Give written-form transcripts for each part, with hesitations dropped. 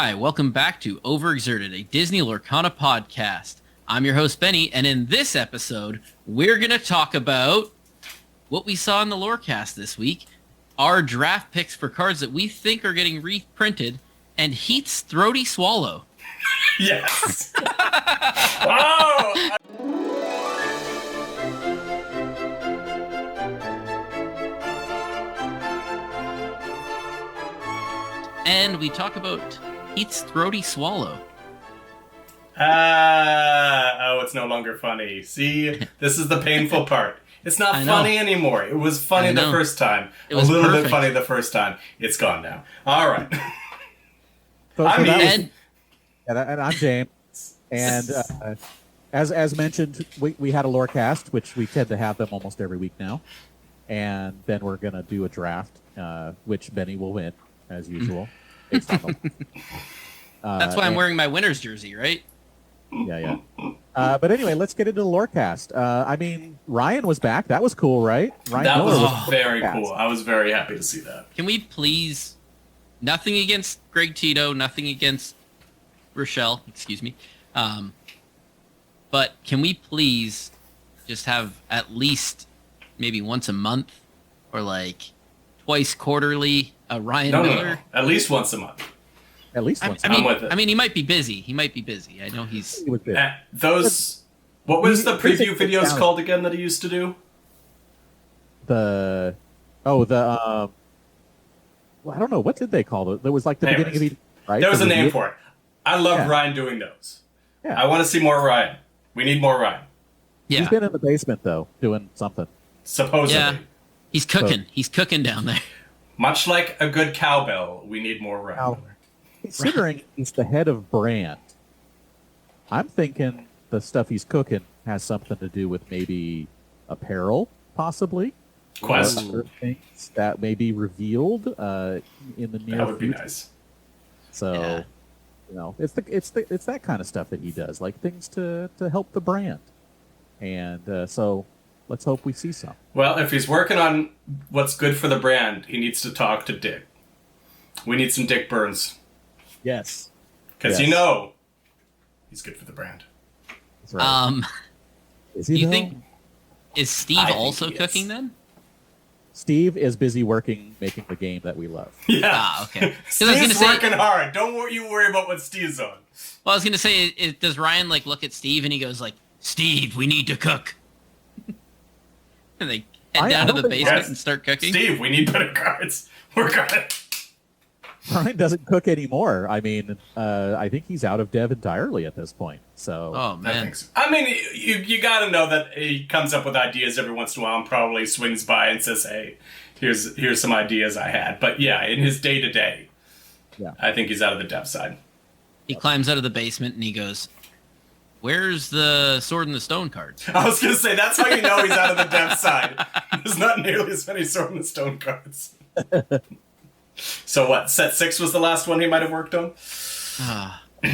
Hi, welcome back to Overexerted, a Disney Lorcana podcast. I'm your host, Benny, and in this episode, we're going to talk about what we saw in the Lorecast this week, our draft picks for cards that we think are getting reprinted, and Heath's throaty swallow. Yes! Oh! And we talk about Heath's throaty swallow. It's no longer funny. See, this is the painful part. It's not I know. funny anymore. It was funny the first time. It was a little perfect. bit funny the first time. It's gone now. All right. And I'm James. And as mentioned, we had a Lorecast, which we tend to have them almost every week now. And then we're going to do a draft, which Benny will win, as usual. Based on That's why I'm wearing my winner's jersey, right? Yeah. But anyway, let's get into the Lorecast. I mean, Ryan was back. That was cool, right? Ryan That Miller was very Lorecast. cool. I was very happy to see that. Can we please, nothing against Greg Tito, nothing against Rochelle, excuse me, but can we please just have at least maybe once a month or like twice quarterly a Ryan Miller? No. At least once a month. At least once. I'm with it. I mean, he might be busy. I know he's... He was good. What was the preview He's a videos talent. called again that he used to do? Well, I don't know. What did they call it? There was like the Anyways, beginning of each, right? There was The a name review? for it. I love Yeah. Ryan doing those. Yeah. I want to see more Ryan. We need more Ryan. Yeah, He's been in the basement, though, doing something. Supposedly. yeah. He's cooking. He's cooking down there. Much like a good cowbell, we need more Ryan. Now, considering he's the head of brand, I'm thinking the stuff he's cooking has something to do with maybe apparel, possibly. Quest. Or things that may be revealed in the near That would be future. nice. So, Yeah. it's that kind of stuff that he does, like things to help the brand. And so, let's hope we see some. Well, if he's working on what's good for the brand, he needs to talk to Dick. We need some Dick Burns. Yes, Because Yes. he's good for the brand. that's right. Is he Do you though? think... Is Steve I think also he is. cooking then? Steve is busy making the game that we love. Yeah. Ah, okay. 'Cause I was gonna Steve's say- working hard. Don't you worry about what Steve's on. Well, I was going to say, does Ryan like look at Steve and he goes like, Steve, we need to cook. And they head I down to don't the think- basement Yes. and start cooking? Steve, we need better cards. We're good. Ryan doesn't cook anymore. I mean, I think he's out of dev entirely at this point. So, Oh, I man. think so. I mean, you got to know that he comes up with ideas every once in a while and probably swings by and says, hey, here's some ideas I had. But yeah, in his day-to-day, Yeah. I think he's out of the depth side. He climbs out of the basement and he goes, where's the Sword in the Stone cards? I was going to say, that's how you know he's out of the depth side. There's not nearly as many Sword in the Stone cards. So what, set 6 was the last one he might have worked on?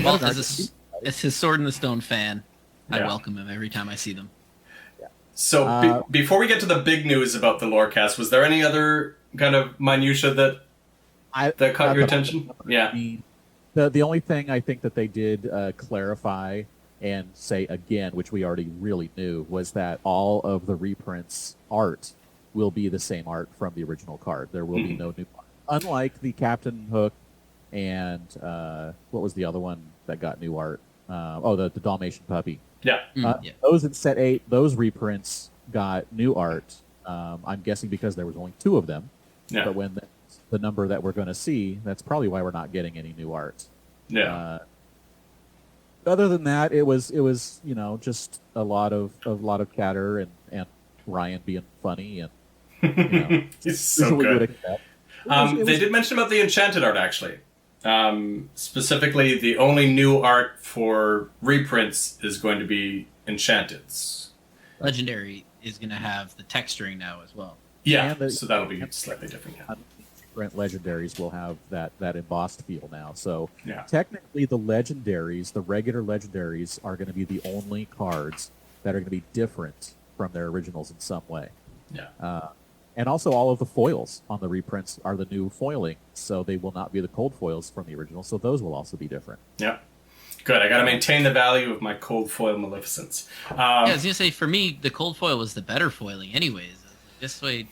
Well, as his Sword in the Stone fan, I Yeah. welcome him every time I see them. So before we get to the big news about the Lorecast, was there any other kind of minutia that caught your attention? Yeah. The only thing I think that they did clarify and say again, which we already really knew, was that all of the reprints art will be the same art from the original card. There will be no new art. Unlike the Captain Hook and what was the other one that got new art? The Dalmatian Puppy. Yeah. Yeah. Those in set 8, those reprints got new art. I'm guessing because there was only 2 of them. Yeah. But when the number that we're going to see, that's probably why we're not getting any new art. Yeah. Other than that, it was just a lot of chatter and Ryan being funny and He's so usually good. would accept. They did mention about the Enchanted art, actually. Specifically, the only new art for reprints is going to be Enchanted's. Legendary is going to have the texturing now as well. Yeah, And so that'll be slightly different. Yeah. Different legendaries will have that embossed feel now. So Yeah. technically, the regular legendaries, are going to be the only cards that are going to be different from their originals in some way. Yeah. And also all of the foils on the reprints are the new foiling, so they will not be the cold foils from the original, so those will also be different. Yeah. Good. I got to maintain the value of my cold foil Maleficents. I was gonna say, for me, the cold foil was the better foiling, anyways. This way, I'm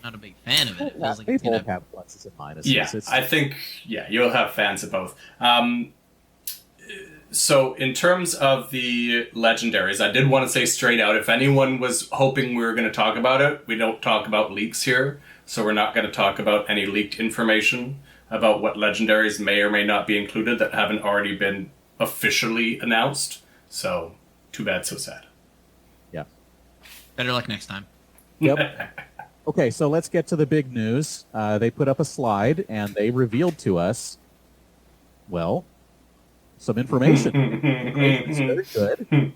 not a big fan of it. It feels like They it's both gonna... have pluses and minuses. Yeah, I think, you'll have fans of both. So in terms of the legendaries, I did want to say straight out, if anyone was hoping we were going to talk about it, we don't talk about leaks here. So we're not going to talk about any leaked information about what legendaries may or may not be included that haven't already been officially announced. So too bad, so sad. Yeah. Better luck next time. Yep. Okay, so let's get to the big news. They put up a slide and they revealed to us, well, some information. It's very good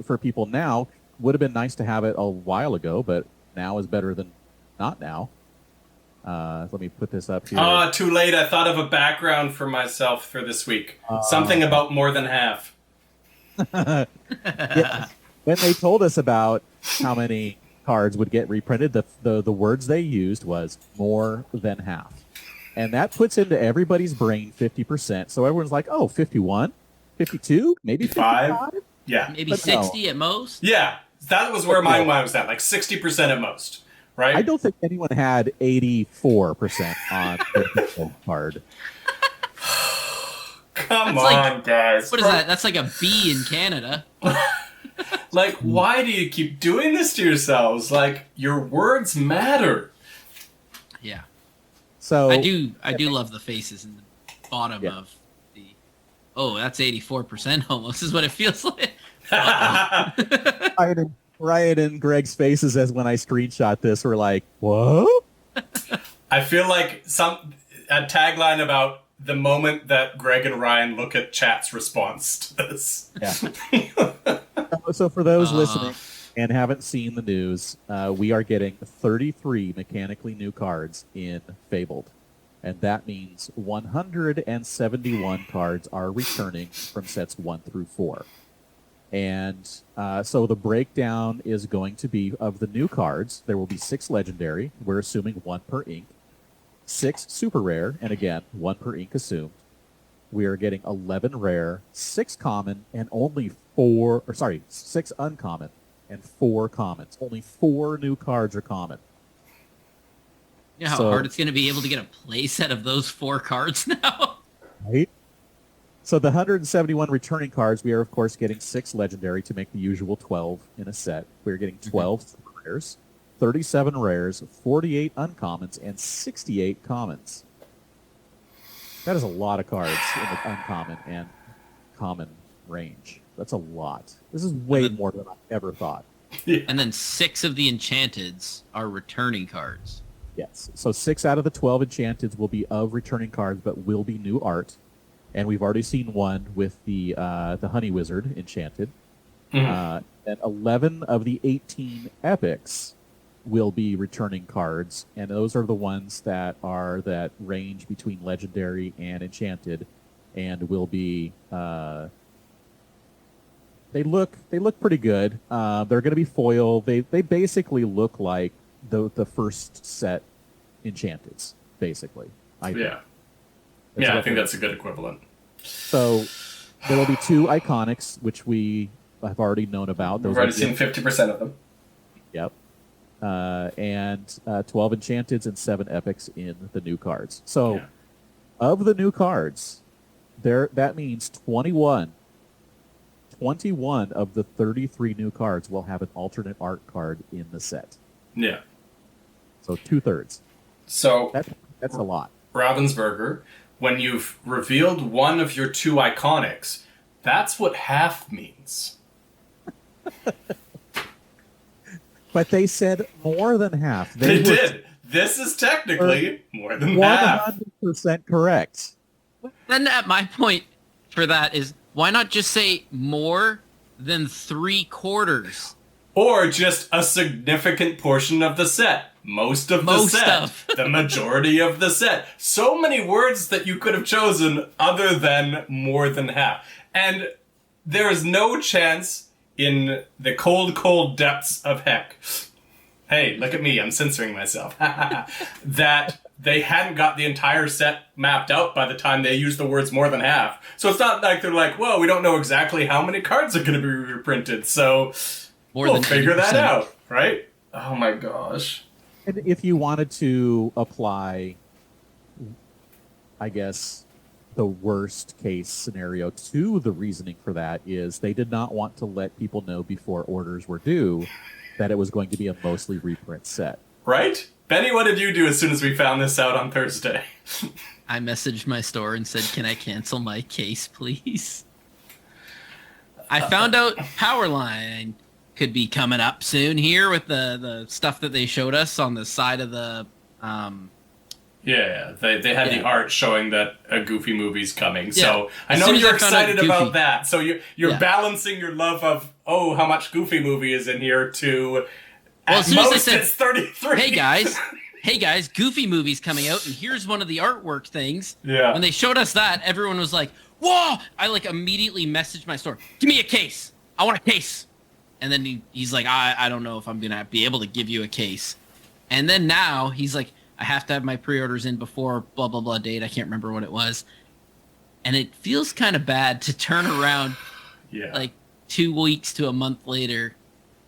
for people now. Would have been nice to have it a while ago, but now is better than not now. Let me put this up here. Too late. I thought of a background for myself for this week. Something about more than half. Yeah. When they told us about how many cards would get reprinted, the words they used was more than half. And that puts into everybody's brain 50%. So everyone's like, oh, 51, 52, maybe 55? Yeah. Maybe But 60 at most. Yeah. That was where my mind was at, like 60% at most. Right? I don't think anyone had 84% on their card. Come That's on, like- guys. What is that? That's like a B in Canada. Like, why do you keep doing this to yourselves? Like, your words matter. Yeah. So I do love the faces in the bottom of the... Oh, that's 84% almost is what it feels like. Ryan and Greg's faces as when I screenshot this were like, what? I feel like a tagline about the moment that Greg and Ryan look at chat's response to this. Yeah. So for those listening and haven't seen the news, we are getting 33 mechanically new cards in Fabled. And that means 171 cards are returning from sets 1 through 4. And so the breakdown is going to be of the new cards. There will be 6 legendary. We're assuming 1 per ink. 6 super rare, and again, 1 per ink assumed. We are getting 11 rare, 6 common, and only 6 uncommon, and 4 commons. Only 4 new cards are common. You know how hard it's going to be able to get a play set of those 4 cards now? Right? So the 171 returning cards, we are, of course, getting 6 legendary to make the usual 12 in a set. We're getting 12 super rares, 37 rares, 48 uncommons, and 68 commons. That is a lot of cards in the uncommon and common range. That's a lot. This is way more than I ever thought. Yeah. And then 6 of the enchanteds are returning cards. Yes. So 6 out of the 12 enchanteds will be of returning cards, but will be new art. And we've already seen one with the Honey Wizard enchanted. Mm-hmm. And 11 of the 18 epics will be returning cards, and those are the ones that range between legendary and enchanted, and will be they look pretty good. They're going to be foil. They basically look like the first set enchanteds, basically. I think that's a good equivalent. So there will be 2 iconics, which we have already known about. We've already seen 50% of them. Yep. And 12 enchanteds and 7 epics in the new cards. So of the new cards, that means 21 of the 33 new cards will have an alternate art card in the set. Yeah. So 2/3. So that's a lot. Ravensburger, when you've revealed one of your 2 iconics, that's what half means. But they said more than half. They did. This is technically more than half. 100% correct. Then my point for that is, why not just say more than 3/4? Or just a significant portion of the set. Most of the set. The majority of the set. So many words that you could have chosen other than more than half. And there is no chance in the cold, cold depths of heck Hey, look at me, I'm censoring myself. That they hadn't got the entire set mapped out by the time they used the words more than half. So it's not like they're like, whoa, we don't know exactly how many cards are going to be reprinted, so we'll figure that out, right? Oh my gosh. And if you wanted to apply, I guess, the worst case scenario to the reasoning for that is they did not want to let people know before orders were due that it was going to be a mostly reprint set. Right? Benny, what did you do as soon as we found this out on Thursday? I messaged my store and said, can I cancel my case, please? I found out Powerline could be coming up soon here with the stuff that they showed us on the side of the... Yeah, they had the art showing that a Goofy movie's coming. So I As know soon as you're I found out excited about that. So you're balancing your love of, oh, how much Goofy movie is in here to, well, at as soon as most, I said, it's 33. Hey guys, Goofy movie's coming out, and here's one of the artwork things. Yeah. When they showed us that, everyone was like, whoa! I immediately messaged my store, give me a case. I want a case. And then he's like, I don't know if I'm going to be able to give you a case. And then now he's like, I have to have my pre-orders in before blah, blah, blah date. I can't remember what it was. And it feels kind of bad to turn around 2 weeks to a month later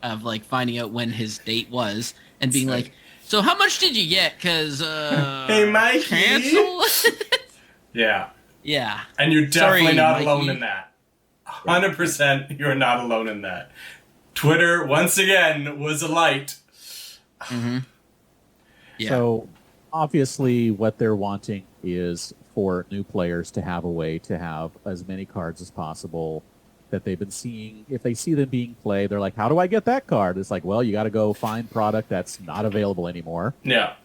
of finding out when his date was and being like, so how much did you get? Because, hey, Mikey. Cancel? Yeah. Yeah. And you're definitely not Mikey. alone in that. 100% you're not alone in that. Twitter, once again, was a light. Mm-hmm. Yeah. So obviously what they're wanting is for new players to have a way to have as many cards as possible that they've been seeing. If they see them being played, they're like, how do I get that card? It's like, well, you got to go find product that's not available anymore. Yeah.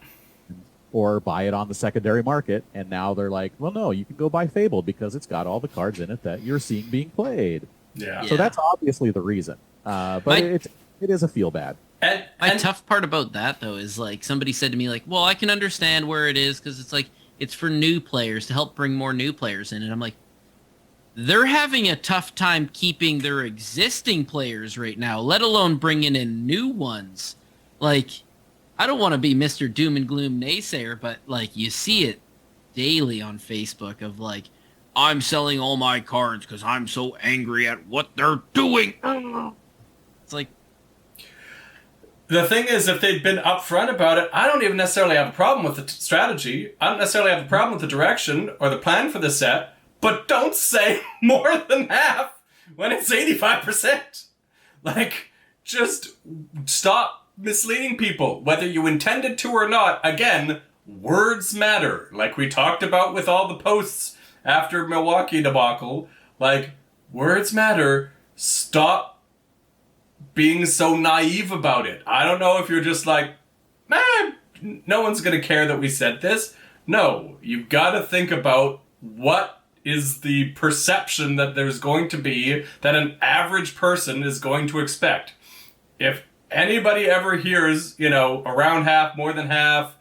Or buy it on the secondary market. And now they're like, well, no, you can go buy Fabled because it's got all the cards in it that you're seeing being played. Yeah. So that's obviously the reason. But it is a feel bad. My tough part about that, though, is somebody said to me, well, I can understand where it is because it's for new players to help bring more new players in. And I'm like, they're having a tough time keeping their existing players right now, let alone bringing in new ones. I don't want to be Mr. Doom and Gloom naysayer, but you see it daily on Facebook of I'm selling all my cards because I'm so angry at what they're doing. It's like, the thing is, if they'd been upfront about it, I don't even necessarily have a problem with the strategy. I don't necessarily have a problem with the direction or the plan for the set, but don't say more than half when it's 85%. Just stop misleading people, whether you intended to or not. Again, words matter. Like we talked about with all the posts after Milwaukee debacle, words matter. Stop being so naive about it. I don't know if you're just man, no one's going to care that we said this. No, you've got to think about what is the perception that there's going to be that an average person is going to expect. If anybody ever hears, around half, more than half,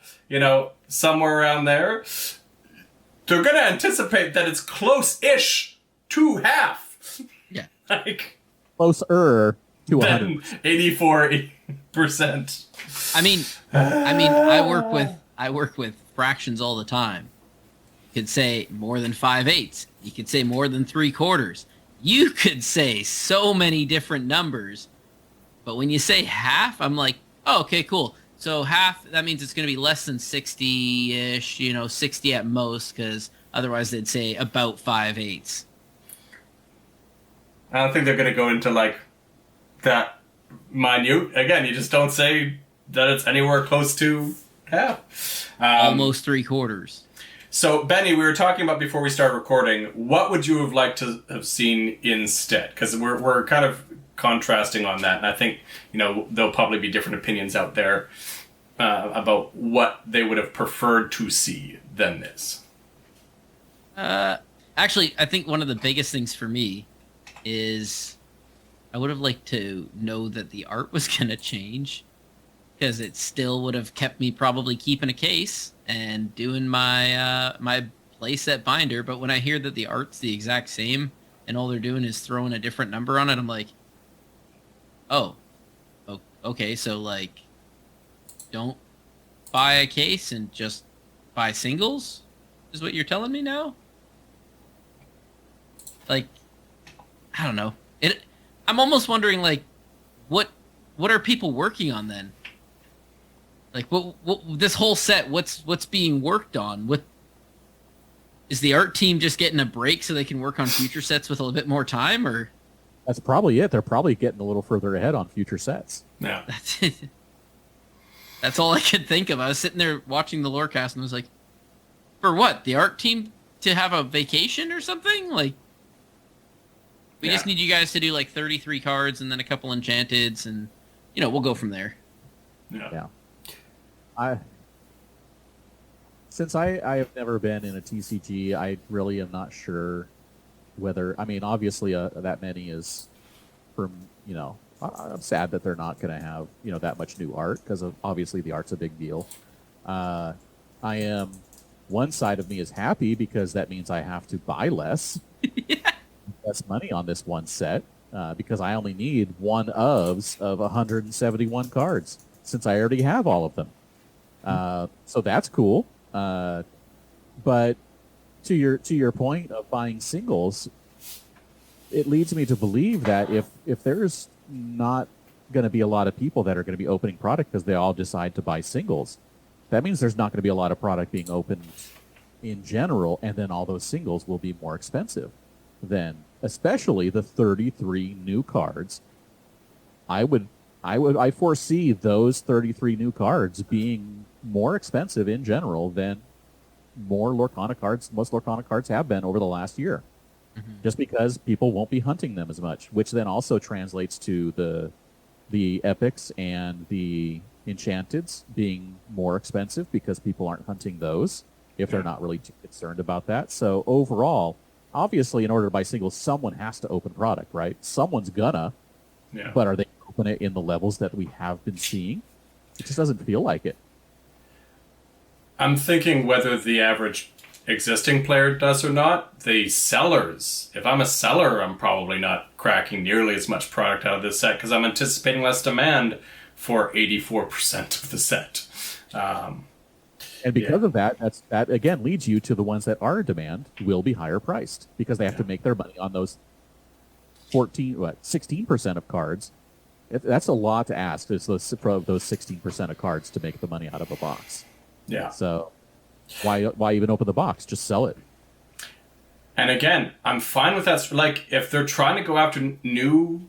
somewhere around there, they're going to anticipate that it's close-ish to half. Yeah. Closer to than 84%. I mean, I work with fractions all the time. You could say more than 5/8. You could say more than 3/4. You could say so many different numbers, but when you say half, I'm like, oh, okay, cool. So half, that means it's going to be less than 60-ish, 60 at most, because otherwise they'd say about 5/8. I don't think they're going to go into that minute. Again, you just don't say that it's anywhere close to half. Almost 3/4. So, Benny, we were talking about before we started recording, what would you have liked to have seen instead? Because we're kind of contrasting on that, and I think, there'll probably be different opinions out there about what they would have preferred to see than this. Actually, I think one of the biggest things for me is I would have liked to know that the art was going to change, because it still would have kept me probably keeping a case and doing my my playset binder. But when I hear that the art's the exact same and all they're doing is throwing a different number on it, I'm like, oh, okay, so don't buy a case and just buy singles? Is what you're telling me now? Like, I don't know. I'm almost wondering, like, what are people working on then? Like, what this whole set? What's being worked on? What is the art team just getting a break so they can work on future sets with a little bit more time, or? That's probably it. They're probably getting a little further ahead on future sets. Yeah. That's all I could think of. I was sitting there watching the Lorecast and was like, for what? The art team to have a vacation or something? Like, we just need you guys to do like 33 cards and then a couple enchanteds, and we'll go from there. Yeah. Since I have never been in a TCG, I really am not sure whether. I mean, obviously, that many is from I'm sad that they're not going to have that much new art, because obviously the art's a big deal. One side of me is happy because that means I have to buy less. Less money on this one set, because I only need one of 171 cards, since I already have all of them. So that's cool. But to your point of buying singles, it leads me to believe that if there's not going to be a lot of people that are going to be opening product because they all decide to buy singles, that means there's not going to be a lot of product being opened in general, and then all those singles will be more expensive. Then, especially the 33 new cards, I foresee those 33 new cards being more expensive in general than most Lorcana cards have been over the last year. Mm-hmm. Just because people won't be hunting them as much, which then also translates to the epics and the enchanteds being more expensive because people aren't hunting those if they're not really too concerned about that. So overall, obviously, in order to buy singles, someone has to open product, right? Someone's gonna, but are they open it in the levels that we have been seeing? It just doesn't feel like it. I'm thinking whether the average existing player does or not. The sellers, if I'm a seller, I'm probably not cracking nearly as much product out of this set because I'm anticipating less demand for 84% of the set. And because of that, that again leads you to the ones that are in demand will be higher priced because they have to make their money on those 16% of cards. That's a lot to ask. Is those 16% of cards to make the money out of a box? Yeah. So why even open the box? Just sell it. And again, I'm fine with that. Like, if they're trying to go after new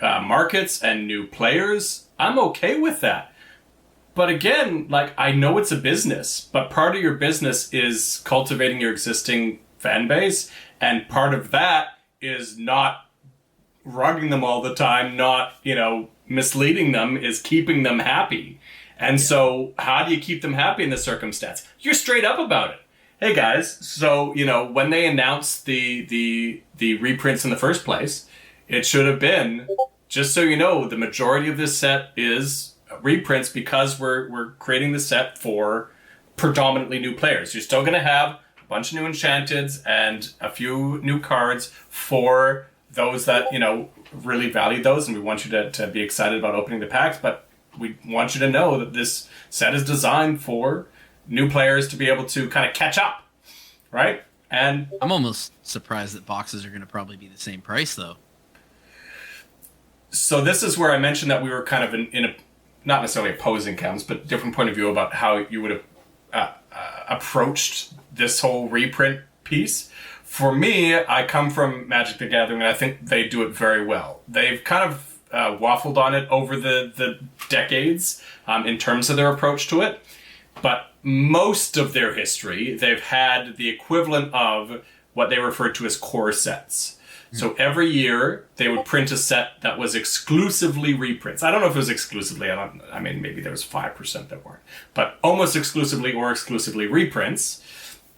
markets and new players, I'm okay with that. But again, like, I know it's a business, but part of your business is cultivating your existing fan base, and part of that is not rugging them all the time, not, misleading them, is keeping them happy. And so how do you keep them happy in this circumstance? You're straight up about it. Hey guys, so, when they announced the reprints in the first place, it should have been, just so you know, the majority of this set is reprints because we're creating the set for predominantly new players. You're still going to have a bunch of new enchanteds and a few new cards for those that, really value those, and we want you to be excited about opening the packs, but we want you to know that this set is designed for new players to be able to kind of catch up, right? And I'm almost surprised that boxes are going to probably be the same price, though. So this is where I mentioned that we were kind of in a, not necessarily opposing camps, but different point of view about how you would have approached this whole reprint piece. For me, I come from Magic the Gathering, and I think they do it very well. They've kind of waffled on it over the decades in terms of their approach to it. But most of their history, they've had the equivalent of what they referred to as core sets. So every year, they would print a set that was exclusively reprints. I don't know if it was exclusively. I mean, maybe there was 5% that weren't. But almost exclusively or exclusively reprints.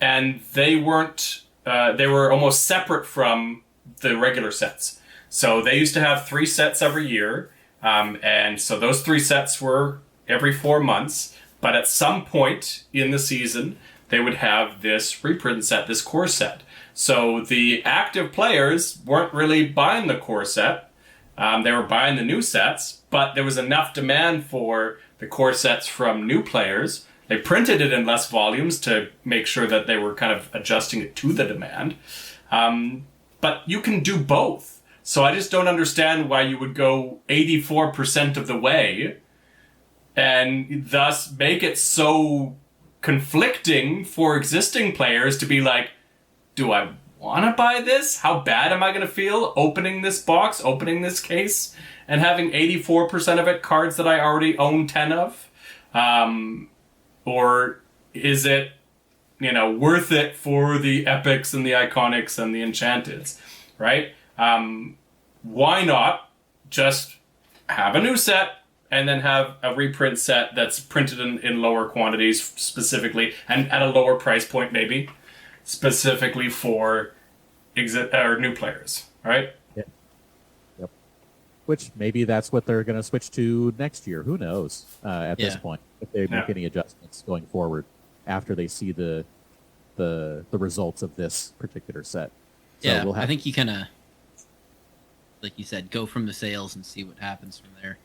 And they weren't... they were almost separate from the regular sets. So they used to have 3 sets every year. And so those 3 sets were every 4 months. But at some point in the season, they would have this reprint set, this core set. So the active players weren't really buying the core set. They were buying the new sets, but there was enough demand for the core sets from new players. They printed it in less volumes to make sure that they were kind of adjusting it to the demand. But you can do both. So I just don't understand why you would go 84% of the way and thus make it so conflicting for existing players to be like, do I want to buy this? How bad am I going to feel opening this box, opening this case, and having 84% of it cards that I already own 10 of? Or is it, worth it for the epics and the iconics and the enchanteds, right? Why not just have a new set and then have a reprint set that's printed in lower quantities specifically and at a lower price point maybe, specifically for new players, right? Yep. Which maybe that's what they're going to switch to next year. Who knows at this point, if they make any adjustments going forward after they see the results of this particular set. So I think you kind of, like you said, go from the sales and see what happens from there.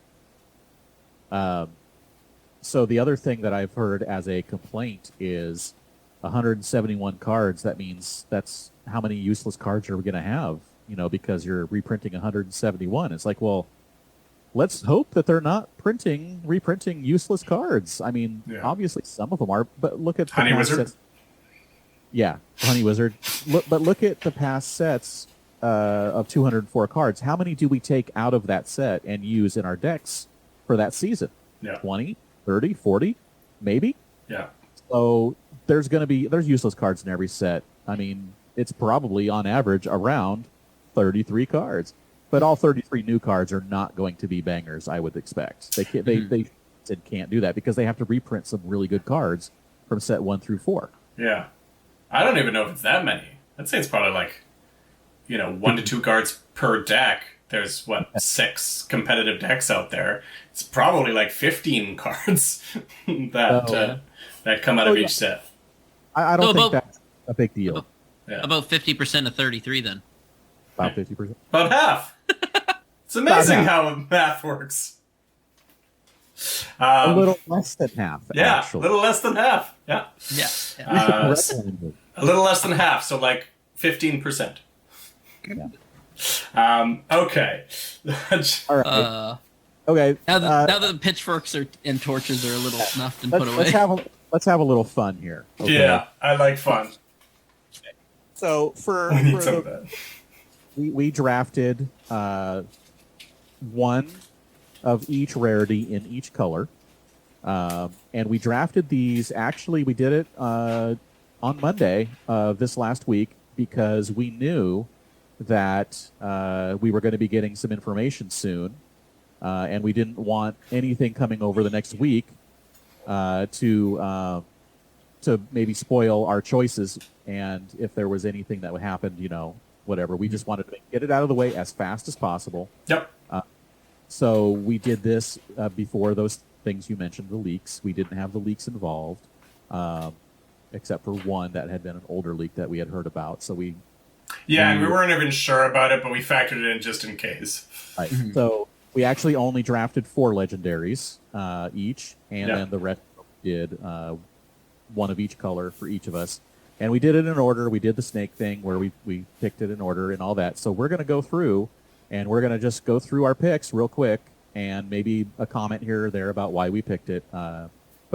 So the other thing that I've heard as a complaint is 171 cards. That means that's how many useless cards are we going to have, because you're reprinting 171. It's like, well, let's hope that they're not reprinting useless cards. I mean, obviously some of them are, but look at the Honey past Wizard. sets. Yeah, Honey Wizard. But look at the past sets of 204 cards. How many do we take out of that set and use in our decks for that season? 20, 30, 40, maybe? Yeah. So there's useless cards in every set. I mean, it's probably on average around 33 cards. But all 33 new cards are not going to be bangers, I would expect. They can't do that because they have to reprint some really good cards from set 1 through 4. Yeah. I don't even know if it's that many. I'd say it's probably like, 1 to 2 cards per deck. There's, 6 competitive decks out there. It's probably like 15 cards that come out of each set. I don't think that's a big deal. About 50% of 33 then. About 50%. About half. It's amazing how math works. A little less than half. Yeah, actually. a little less than half. Yeah. Yeah. A little less than half, so like 15%. Yeah. Okay. All right. Okay. Now that the pitchforks and torches are a little snuffed and put away. Let's have a little fun here. Okay? Yeah, I like fun. So We need some of that. we drafted one of each rarity in each color, and we drafted these. Actually, we did it on Monday of this last week because we knew that we were going to be getting some information soon, and we didn't want anything coming over the next week to maybe spoil our choices. And if there was anything that would happen, whatever, we just wanted to get it out of the way as fast as possible. Yep. So we did this before those things you mentioned, the leaks. We didn't have the leaks involved, except for one that had been an older leak that we had heard about. So and we weren't even sure about it, but we factored it in just in case. Right. So we actually only drafted 4 legendaries each, and then the rest did one of each color for each of us. And we did it in order. We did the snake thing where we picked it in order and all that. So we're going to go through, and we're going to just go through our picks real quick, and maybe a comment here or there about why we picked it. But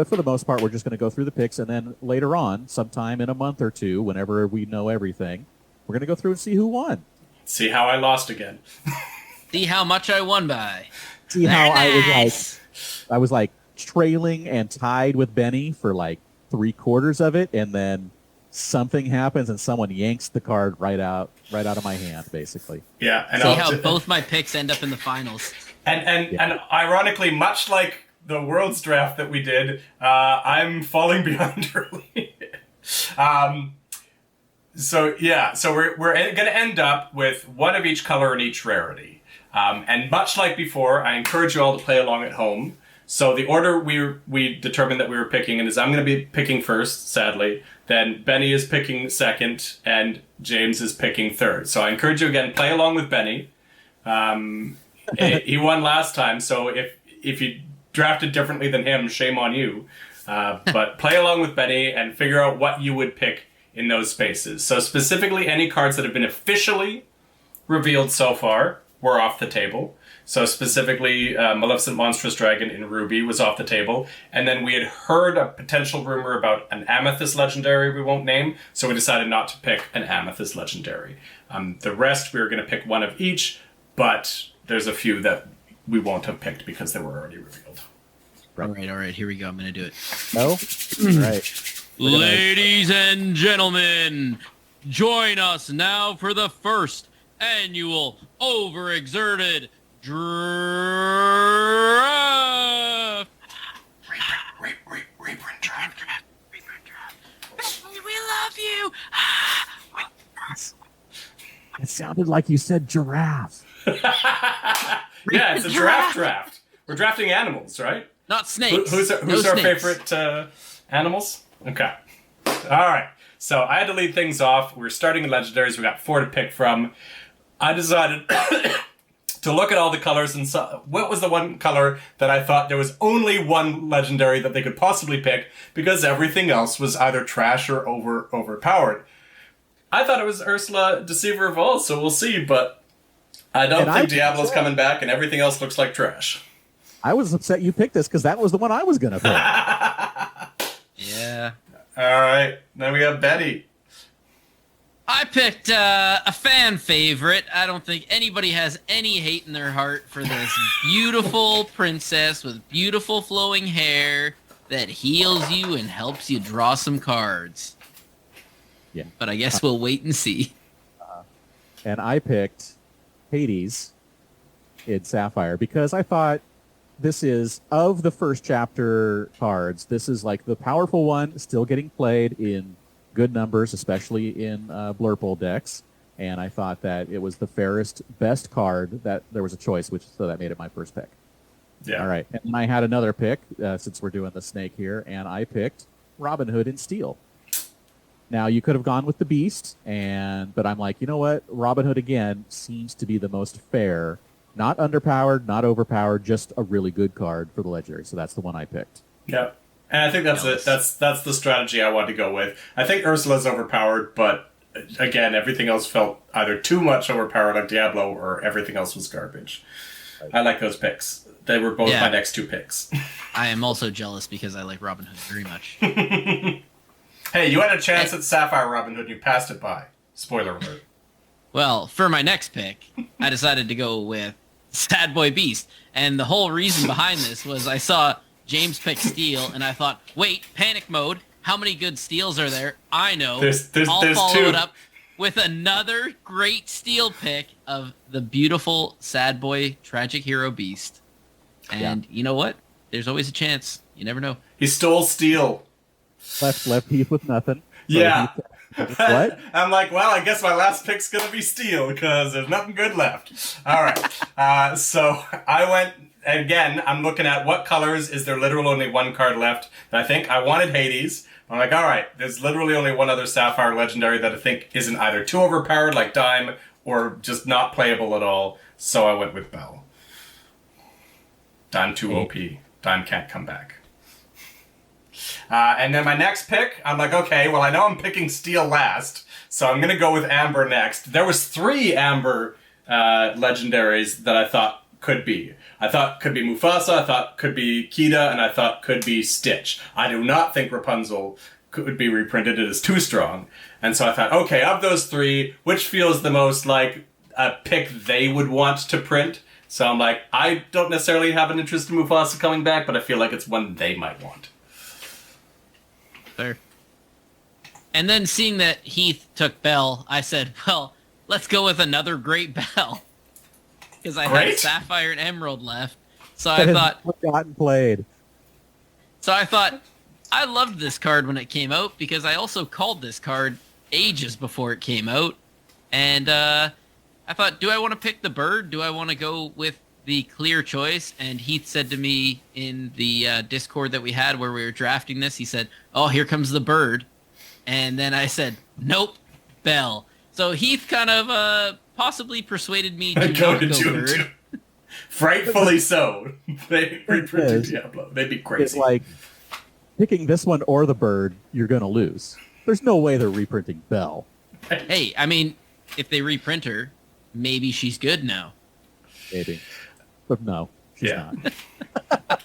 for the most part, we're just going to go through the picks, and then later on, sometime in a month or two, whenever we know everything, we're going to go through and see who won. See how I lost again. See how much I won by. See how I was like trailing and tied with Benny for like 3/4 of it, and then something happens and someone yanks the card right out of my hand, basically. Yeah, and see how both my picks end up in the finals. And ironically, much like the Worlds draft that we did, I'm falling behind early. So we're going to end up with one of each color and each rarity. And much like before, I encourage you all to play along at home. So the order we determined that we were picking is I'm going to be picking first, sadly. Then Benny is picking second, and James is picking third. So I encourage you again, play along with Benny. He won last time, so if you drafted differently than him, shame on you. But play along with Benny and figure out what you would pick in those spaces. So specifically, any cards that have been officially revealed so far were off the table. So specifically, Maleficent Monstrous Dragon in Ruby was off the table. And then we had heard a potential rumor about an Amethyst Legendary we won't name, so we decided not to pick an Amethyst Legendary. The rest, we were going to pick one of each, but there's a few that we won't have picked because they were already revealed. All right, here we go. I'm going to do it. Oh, right. Ladies and gentlemen, join us now for the first annual Overexerted Draft. Reprint draft. We love you. It sounded like you said giraffe. Yeah, it's a draft. We're drafting animals, right? Not snakes. Who's our favorite animals? Okay. All right. So I had to lead things off. We're starting in legendaries. We got 4 to pick from. I decided to look at all the colors and saw what was the one color that I thought there was only one legendary that they could possibly pick because everything else was either trash or overpowered. I thought it was Ursula, Deceiver of All, so we'll see, but I don't think Diablo's coming back and everything else looks like trash. I was upset you picked this because that was the one I was going to pick. Yeah. All right. Then we have Betty. I picked a fan favorite. I don't think anybody has any hate in their heart for this beautiful princess with beautiful flowing hair that heals you and helps you draw some cards. Yeah. But I guess we'll wait and see. And I picked Hades in Sapphire because I thought this is, of the first chapter cards, this is like the powerful one, still getting played in good numbers, especially in Blurple decks. And I thought that it was the fairest, best card that there was a choice, so that made it my first pick. Yeah. All right. And then I had another pick, since we're doing the snake here, and I picked Robin Hood in Steel. Now, you could have gone with the Beast, but I'm like, you know what? Robin Hood, again, seems to be the most fair. Not underpowered, not overpowered, just a really good card for the Legendary. So that's the one I picked. Yeah. And I think that's it. That's the strategy I wanted to go with. I think Ursula's overpowered, but again, everything else felt either too much overpowered like Diablo or everything else was garbage. Right. I like those picks. They were both my next 2 picks. I am also jealous because I like Robin Hood very much. Hey, you had a chance at Sapphire Robin Hood and you passed it by. Spoiler alert. Well, for my next pick, I decided to go with Sad Boy Beast. And the whole reason behind this was I saw James pick Steel, and I thought, wait, panic mode. How many good Steels are there? I know. I'll follow 2. it up with another great Steel pick of the beautiful Sad Boy Tragic Hero Beast. And you know what? There's always a chance. You never know. He stole Steel. Left Heath with nothing. So Yeah. What? I'm like, well, I guess my last pick's going to be Steel because there's nothing good left. All right. So I went, again, I'm looking at what colors is there literally only one card left. I think I wanted Hades. I'm like, all right, there's literally only one other Sapphire Legendary that I think isn't either too overpowered like Dime or just not playable at all. So I went with Belle. Dime too OP. Dime can't come back. And then my next pick, I'm like, okay, well, I know I'm picking Steel last, so I'm going to go with Amber next. There was 3 Amber legendaries that I thought could be. I thought could be Mufasa, I thought could be Kida, and I thought could be Stitch. I do not think Rapunzel could be reprinted. It is too strong. And so I thought, okay, of those 3, which feels the most like a pick they would want to print? So I'm like, I don't necessarily have an interest in Mufasa coming back, but I feel like it's one they might want. Fair. And then seeing that Heath took Belle, I said, well, let's go with another great Belle. Because I had Sapphire and Emerald left. So I thought... Forgotten played. So I thought, I loved this card when it came out, because I also called this card ages before it came out. And I thought, do I want to pick the bird? Do I want to go with the clear choice? And Heath said to me in the Discord that we had where we were drafting this, he said, oh, here comes the bird. And then I said, nope, Belle. So Heath kind of possibly persuaded me to go bird. Frightfully so. They reprinted is- Diablo. They'd be It's crazy. like picking this one or the bird, you're going to lose. There's no way they're reprinting Belle. Hey, I mean, if they reprint her, maybe she's good now. Maybe. But no, she's Yeah. not.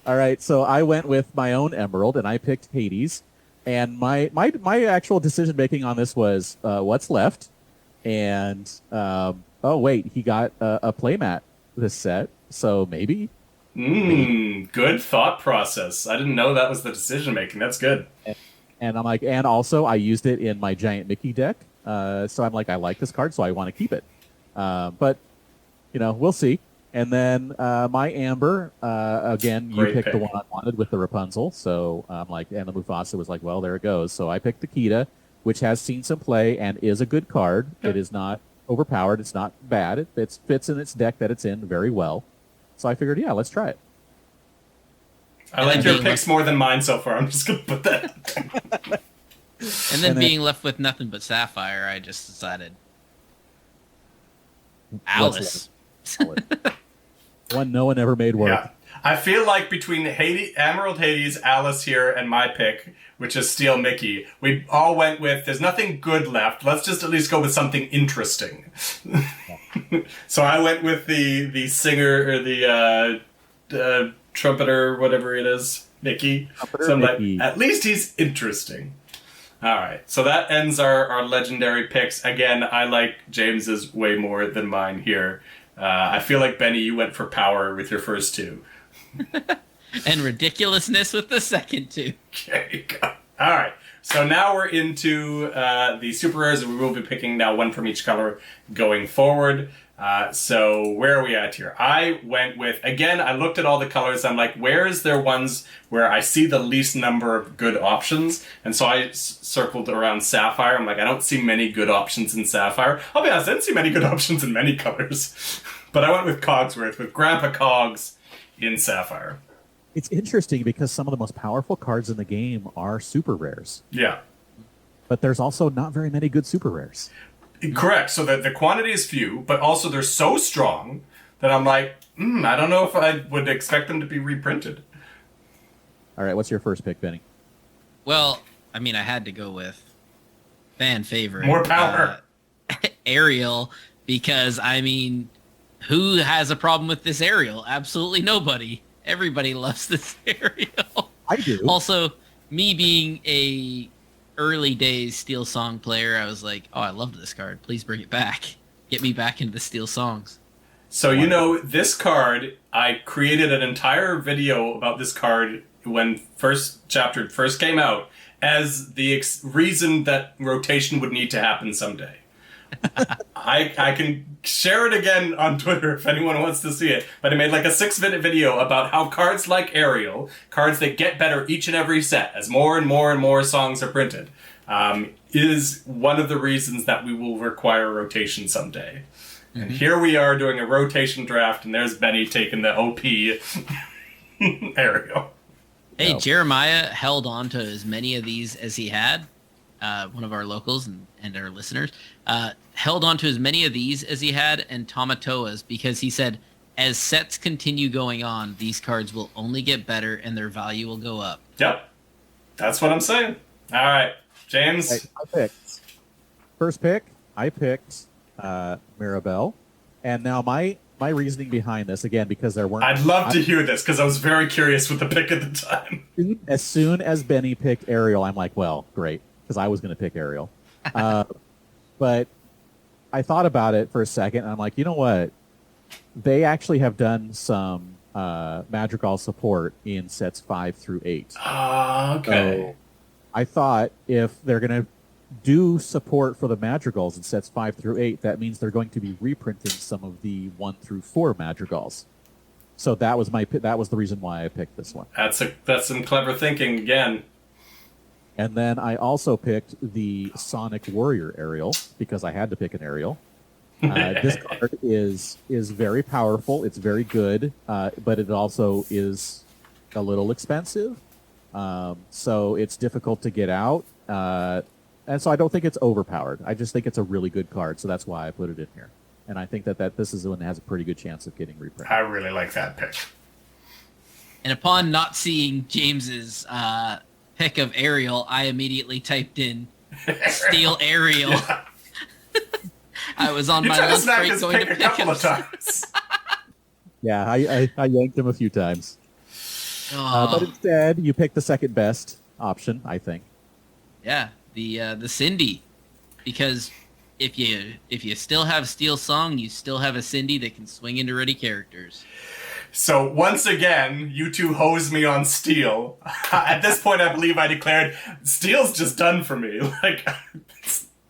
All right, so I went with my own Emerald, and I picked Hades. And my actual decision making on this was what's left. And oh wait, he got a playmat this set, so maybe. Good thought process. I didn't know that was the decision making. That's good. And I'm like, and also I used it in my giant Mickey deck. So I'm like, I like this card, so I want to keep it. But we'll see. And then my Amber, again, you Great picked the pick. one I wanted with the Rapunzel. So I'm like, and the Mufasa was like, well, there it goes. So I picked the Kita, which has seen some play and is a good card. Yeah. It is not overpowered. It's not bad. It fits in its deck that it's in very well. So I figured, yeah, let's try it. I And like then your being picks more than mine so far. I'm just going to put that. And then being left with nothing but Sapphire, I just decided Alice. One no one ever made work. Yeah. I feel like between Emerald Hades, Alice here, and my pick, which is Steel Mickey, we all went with, there's nothing good left. Let's just at least go with something interesting. So I went with the singer, or the trumpeter, whatever it is, Mickey. Trumpeter So I'm Mickey. like, at least he's interesting. All right, so that ends our legendary picks. Again, I like James's way more than mine here. I feel like, Benny, you went for power with your first two. And ridiculousness with the second two. There you go. All right, so now we're into the super rares, and we will be picking now one from each color going forward. So where are we at here? I went with, again, I looked at all the colors. I'm like, where is there ones where I see the least number of good options? And so I circled around Sapphire. I'm like, I don't see many good options in Sapphire. I'll be honest, I didn't see many good options in many colors. But I went with Cogsworth, with Grandpa Cogs in Sapphire. It's interesting because some of the most powerful cards in the game are super rares. Yeah. But there's also not very many good super rares. Correct. So the quantity is few, but also they're so strong that I'm like, I don't know if I would expect them to be reprinted. All right, what's your first pick, Benny? Well, I mean, I had to go with fan favorite. More power. Ariel, because, I mean, who has a problem with this Ariel? Absolutely nobody. Everybody loves this Ariel. I do. Also, me being a early days Steel Song player, I was like, oh, I loved this card. Please bring it back. Get me back into the Steel Songs. So, this card, I created an entire video about this card when first chapter first came out as the reason that rotation would need to happen someday. I can share it again on Twitter if anyone wants to see it, but I made like a 6-minute video about how cards like Ariel, cards that get better each and every set as more and more and more songs are printed, is one of the reasons that we will require rotation someday. Mm-hmm. And here we are doing a rotation draft, and there's Benny taking the OP Ariel. Hey, No. Jeremiah held on to as many of these as he had. One of our locals and our listeners held on to as many of these as he had and Tamatoas, because he said, as sets continue going on, these cards will only get better and their value will go up. Yep. That's what I'm saying. All right. James? Right, I picked. First pick, I picked Mirabelle. And now my reasoning behind this, again, because there weren't... I'd love to hear this, because I was very curious with the pick at the time. As soon as Benny picked Ariel, I'm like, well, great, because I was going to pick Ariel. But I thought about it for a second, and I'm like, you know what? They actually have done some Madrigal support in sets 5 through 8. Okay. So I thought if they're going to do support for the Madrigals in sets 5 through 8, that means they're going to be reprinting some of the 1 through 4 Madrigals. So that was the reason why I picked this one. That's some clever thinking again. And then I also picked the Sonic Warrior Ariel because I had to pick an Ariel. This card is very powerful. It's very good, but it also is a little expensive. So it's difficult to get out. And so I don't think it's overpowered. I just think it's a really good card. So that's why I put it in here. and I think that this is one that has a pretty good chance of getting reprinted. I really like that pick. And upon not seeing James's pick of Ariel, I immediately typed in Steel Ariel. Yeah. I was on You my tried to lunch snag break his going to pick a pick couple him. of times. Yeah, I yanked him a few times. Oh, But instead, you picked the second best option, I think. yeah, the Cindy, because if you still have Steel Song, you still have a Cindy that can swing into ready characters. So once again, you two hose me on Steel. At this point, I believe I declared Steel's just done for me. Like,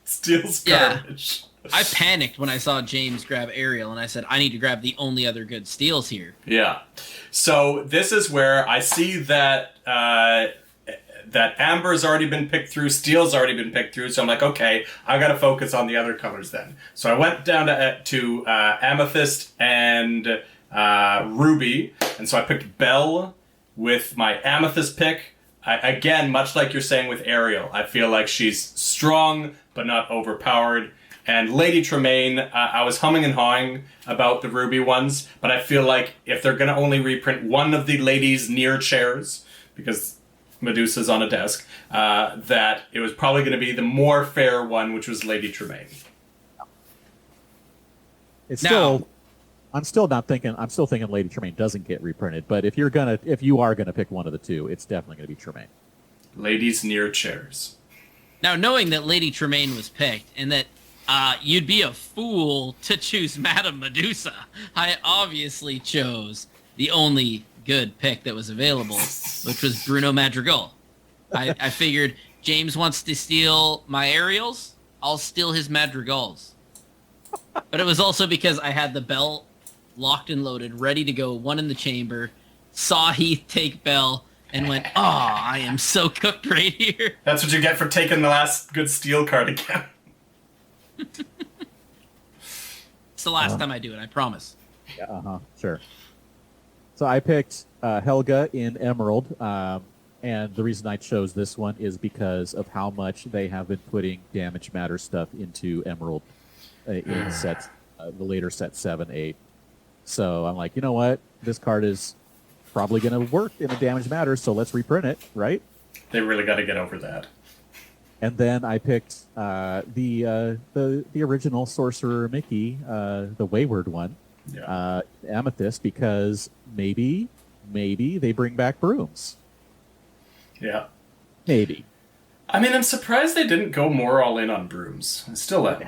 Steel's garbage. I panicked when I saw James grab Ariel, and I said, I need to grab the only other good Steels here. Yeah. So this is where I see that that Amber's already been picked through, Steel's already been picked through. So I'm like, okay, I got to focus on the other colors then. So I went down to Amethyst and Ruby, and so I picked Belle with my Amethyst pick. Again, much like you're saying with Ariel, I feel like she's strong but not overpowered. And Lady Tremaine, I was humming and hawing about the Ruby ones, but I feel like if they're going to only reprint one of the ladies near chairs, because Medusa's on a desk, that it was probably going to be the more fair one, which was Lady Tremaine. It's Now- still, I'm still thinking Lady Tremaine doesn't get reprinted. But if you are gonna pick one of the two, it's definitely gonna be Tremaine. Ladies near chairs. Now, knowing that Lady Tremaine was picked, and that you'd be a fool to choose Madame Medusa, I obviously chose the only good pick that was available, which was Bruno Madrigal. I figured James wants to steal my Ariels, I'll steal his Madrigals. But it was also because I had the Belle locked and loaded, ready to go, one in the chamber, saw Heath take Belle, and went, oh, I am so cooked right here. That's what you get for taking the last good Steel card again. It's the last time I do it, I promise. Yeah, sure. So I picked Helga in Emerald, and the reason I chose this one is because of how much they have been putting damage matter stuff into Emerald in sets, the later set 7, 8. So I'm like, you know what? This card is probably going to work in a damage matter, so let's reprint it, right? They really got to get over that. And then I picked the original Sorcerer Mickey, the Wayward one, Yeah. Amethyst, because maybe they bring back brooms. Yeah. Maybe. I mean, I'm surprised they didn't go more all in on brooms. I still am.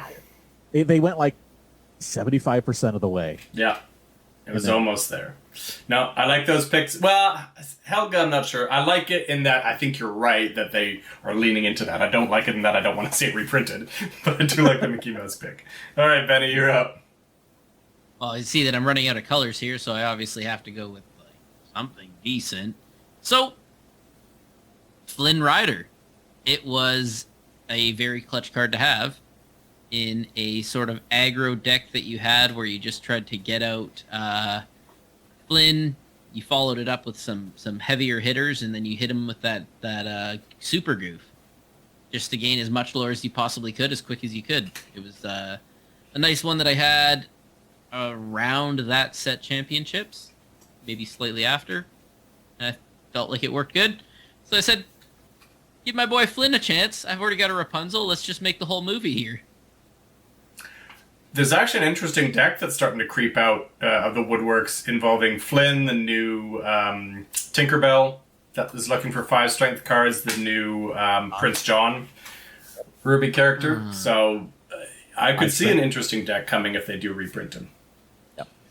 They went like 75% of the way. Yeah. It was then- almost there. No, I like those picks. Well, Helga, I'm not sure. I like it in that I think you're right that they are leaning into that. I don't like it in that I don't want to see it reprinted. But I do like the Mickey Mouse pick. All right, Benny, you're up. Well, you see that I'm running out of colors here, so I obviously have to go with like something decent. So, Flynn Rider. It was a very clutch card to have in a sort of aggro deck that you had where you just tried to get out Flynn. You followed it up with some heavier hitters, and then you hit him with that super goof, just to gain as much lore as you possibly could, as quick as you could. It was a nice one that I had around that set championships, maybe slightly after, and I felt like it worked good. So I said, give my boy Flynn a chance. I've already got a Rapunzel. Let's just make the whole movie here. There's actually an interesting deck that's starting to creep out of the woodworks involving Flynn, the new Tinkerbell that is looking for 5 strength cards, the new Prince John Ruby character. So I could see an interesting deck coming if they do reprint him.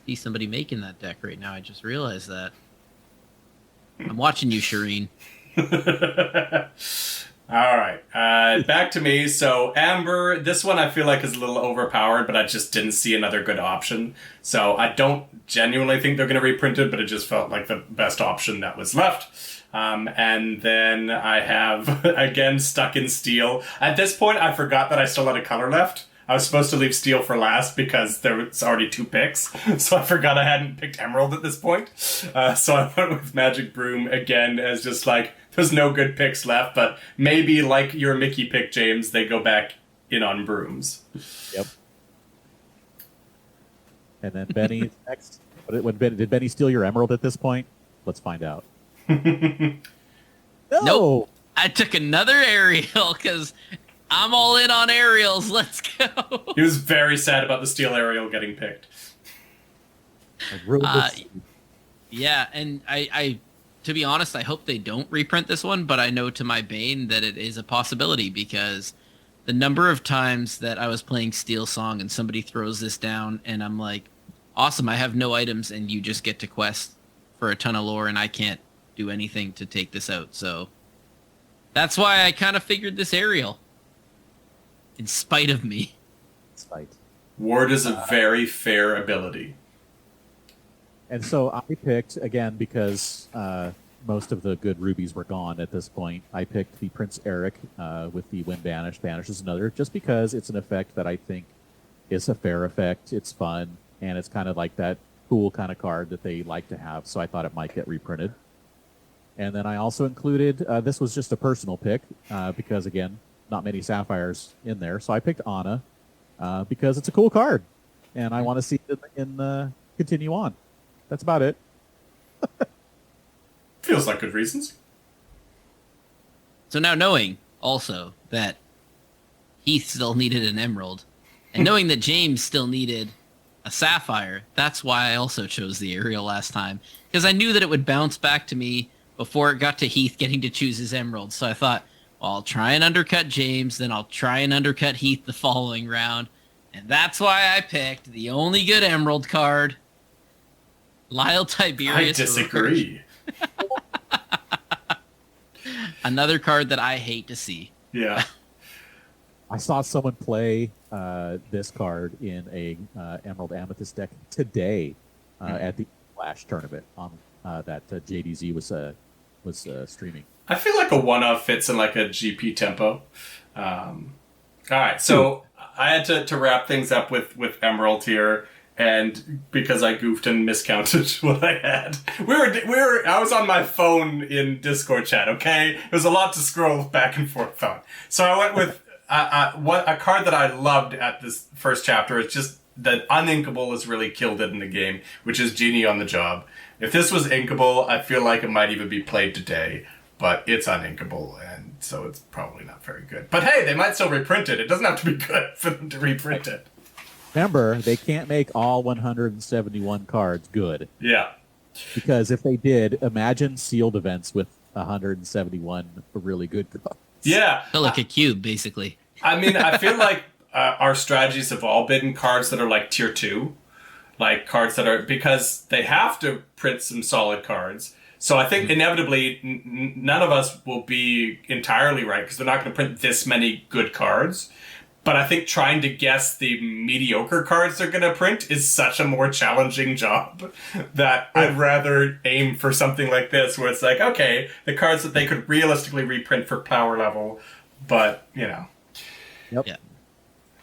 See somebody making that deck right now. I just realized that. I'm watching you, Shireen. All right, back to me. So Amber, this one I feel like is a little overpowered, but I just didn't see another good option. So I don't genuinely think they're going to reprint it, but it just felt like the best option that was left. And then I have, again, stuck in Steel. At this point, I forgot that I still had a color left. I was supposed to leave Steel for last because there was already 2 picks. So I forgot I hadn't picked Emerald at this point. So I went with Magic Broom again as just like, there's no good picks left, but maybe like your Mickey pick, James, they go back in on brooms. Yep. And then Benny's next. Did Benny steal your emerald at this point? Let's find out. No. Nope. I took another aerial because I'm all in on aerials. Let's go. He was very sad about the steel aerial getting picked. Yeah, and I, to be honest, I hope they don't reprint this one, but I know to my bane that it is a possibility because the number of times that I was playing Steel Song and somebody throws this down and I'm like, awesome, I have no items and you just get to quest for a ton of lore and I can't do anything to take this out. So that's why I kind of figured this aerial. In spite of me. Spite. Ward is a very fair ability. And so I picked, again, because most of the good rubies were gone at this point, I picked the Prince Eric with the When Banished. Banish is another, just because it's an effect that I think is a fair effect. It's fun, and it's kind of like that cool kind of card that they like to have, so I thought it might get reprinted. And then I also included, this was just a personal pick, because, again, not many Sapphires in there, so I picked Ana because it's a cool card, and I want to see it continue on. That's about it. Feels like good reasons. So now knowing also that Heath still needed an emerald, and knowing that James still needed a sapphire, that's why I also chose the aerial last time, because I knew that it would bounce back to me before it got to Heath getting to choose his emerald. So I thought, well, I'll try and undercut James, then I'll try and undercut Heath the following round, and that's why I picked the only good emerald card, Lyle Tiberius. I disagree. Another card that I hate to see. Yeah. I saw someone play this card in a Emerald Amethyst deck today at the Flash tournament on that JDZ was streaming. I feel like a one-off fits in like a GP tempo. All right, so I had to wrap things up with Emerald here. And because I goofed and miscounted what I had, I was on my phone in Discord chat. Okay, it was a lot to scroll back and forth on. So I went with a card that I loved at this first chapter. It's just that uninkable has really killed it in the game, which is Genie on the Job. If this was inkable, I feel like it might even be played today, but it's uninkable, and so it's probably not very good. But hey, they might still reprint it. It doesn't have to be good for them to reprint it. Remember, they can't make all 171 cards good. Yeah. Because if they did, imagine sealed events with 171 really good cards. Yeah. Felt like a cube, basically. I mean, I feel like our strategies have all been cards that are like tier 2. Like cards that are, because they have to print some solid cards. So I think inevitably none of us will be entirely right because they're not going to print this many good cards. But I think trying to guess the mediocre cards they're going to print is such a more challenging job that I'd rather aim for something like this where it's like, okay, the cards that they could realistically reprint for power level, but, you know. Yep. Yeah.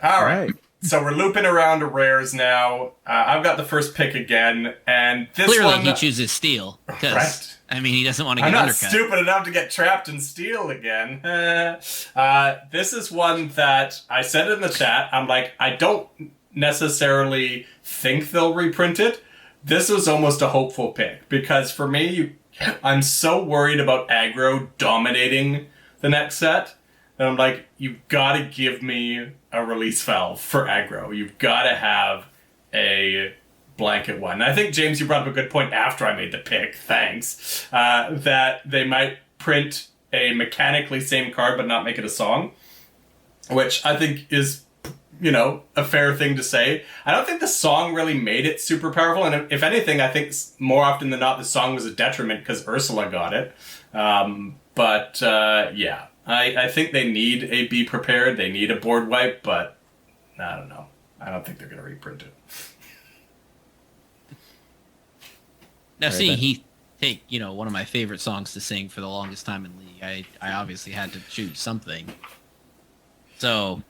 All right. So we're looping around to rares now. I've got the first pick again, and this Clearly one... he chooses steel, because, right. I mean, he doesn't want to get I'm not undercut. stupid enough to get trapped in steel again. This is one that I said in the chat. I'm like, I don't necessarily think they'll reprint it. This was almost a hopeful pick, because for me, I'm so worried about aggro dominating the next set. And I'm like, you've got to give me a release valve for aggro. You've got to have a blanket one. And I think, James, you brought up a good point after I made the pick. Thanks. That they might print a mechanically same card but not make it a song, which I think is, you know, a fair thing to say. I don't think the song really made it super powerful. And if anything, I think more often than not, the song was a detriment because Ursula got it. Yeah. I think they need a Be Prepared. They need a board wipe, but I don't know. I don't think they're going to reprint it. Now, seeing Heath take, you know, one of my favorite songs to sing for the longest time in League, I obviously had to choose something. So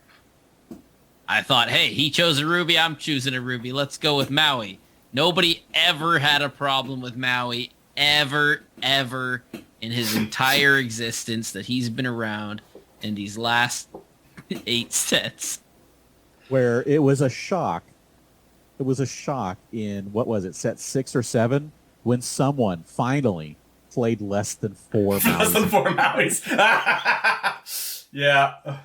I thought, hey, he chose a Ruby, I'm choosing a Ruby. Let's go with Maui. Nobody ever had a problem with Maui, ever in his entire existence that he's been around in these last 8 sets. Where it was a shock it was a shock in, what was it, set 6 or 7, when someone finally played less than 4 Mauis. Less than 4 Mauis. Yeah.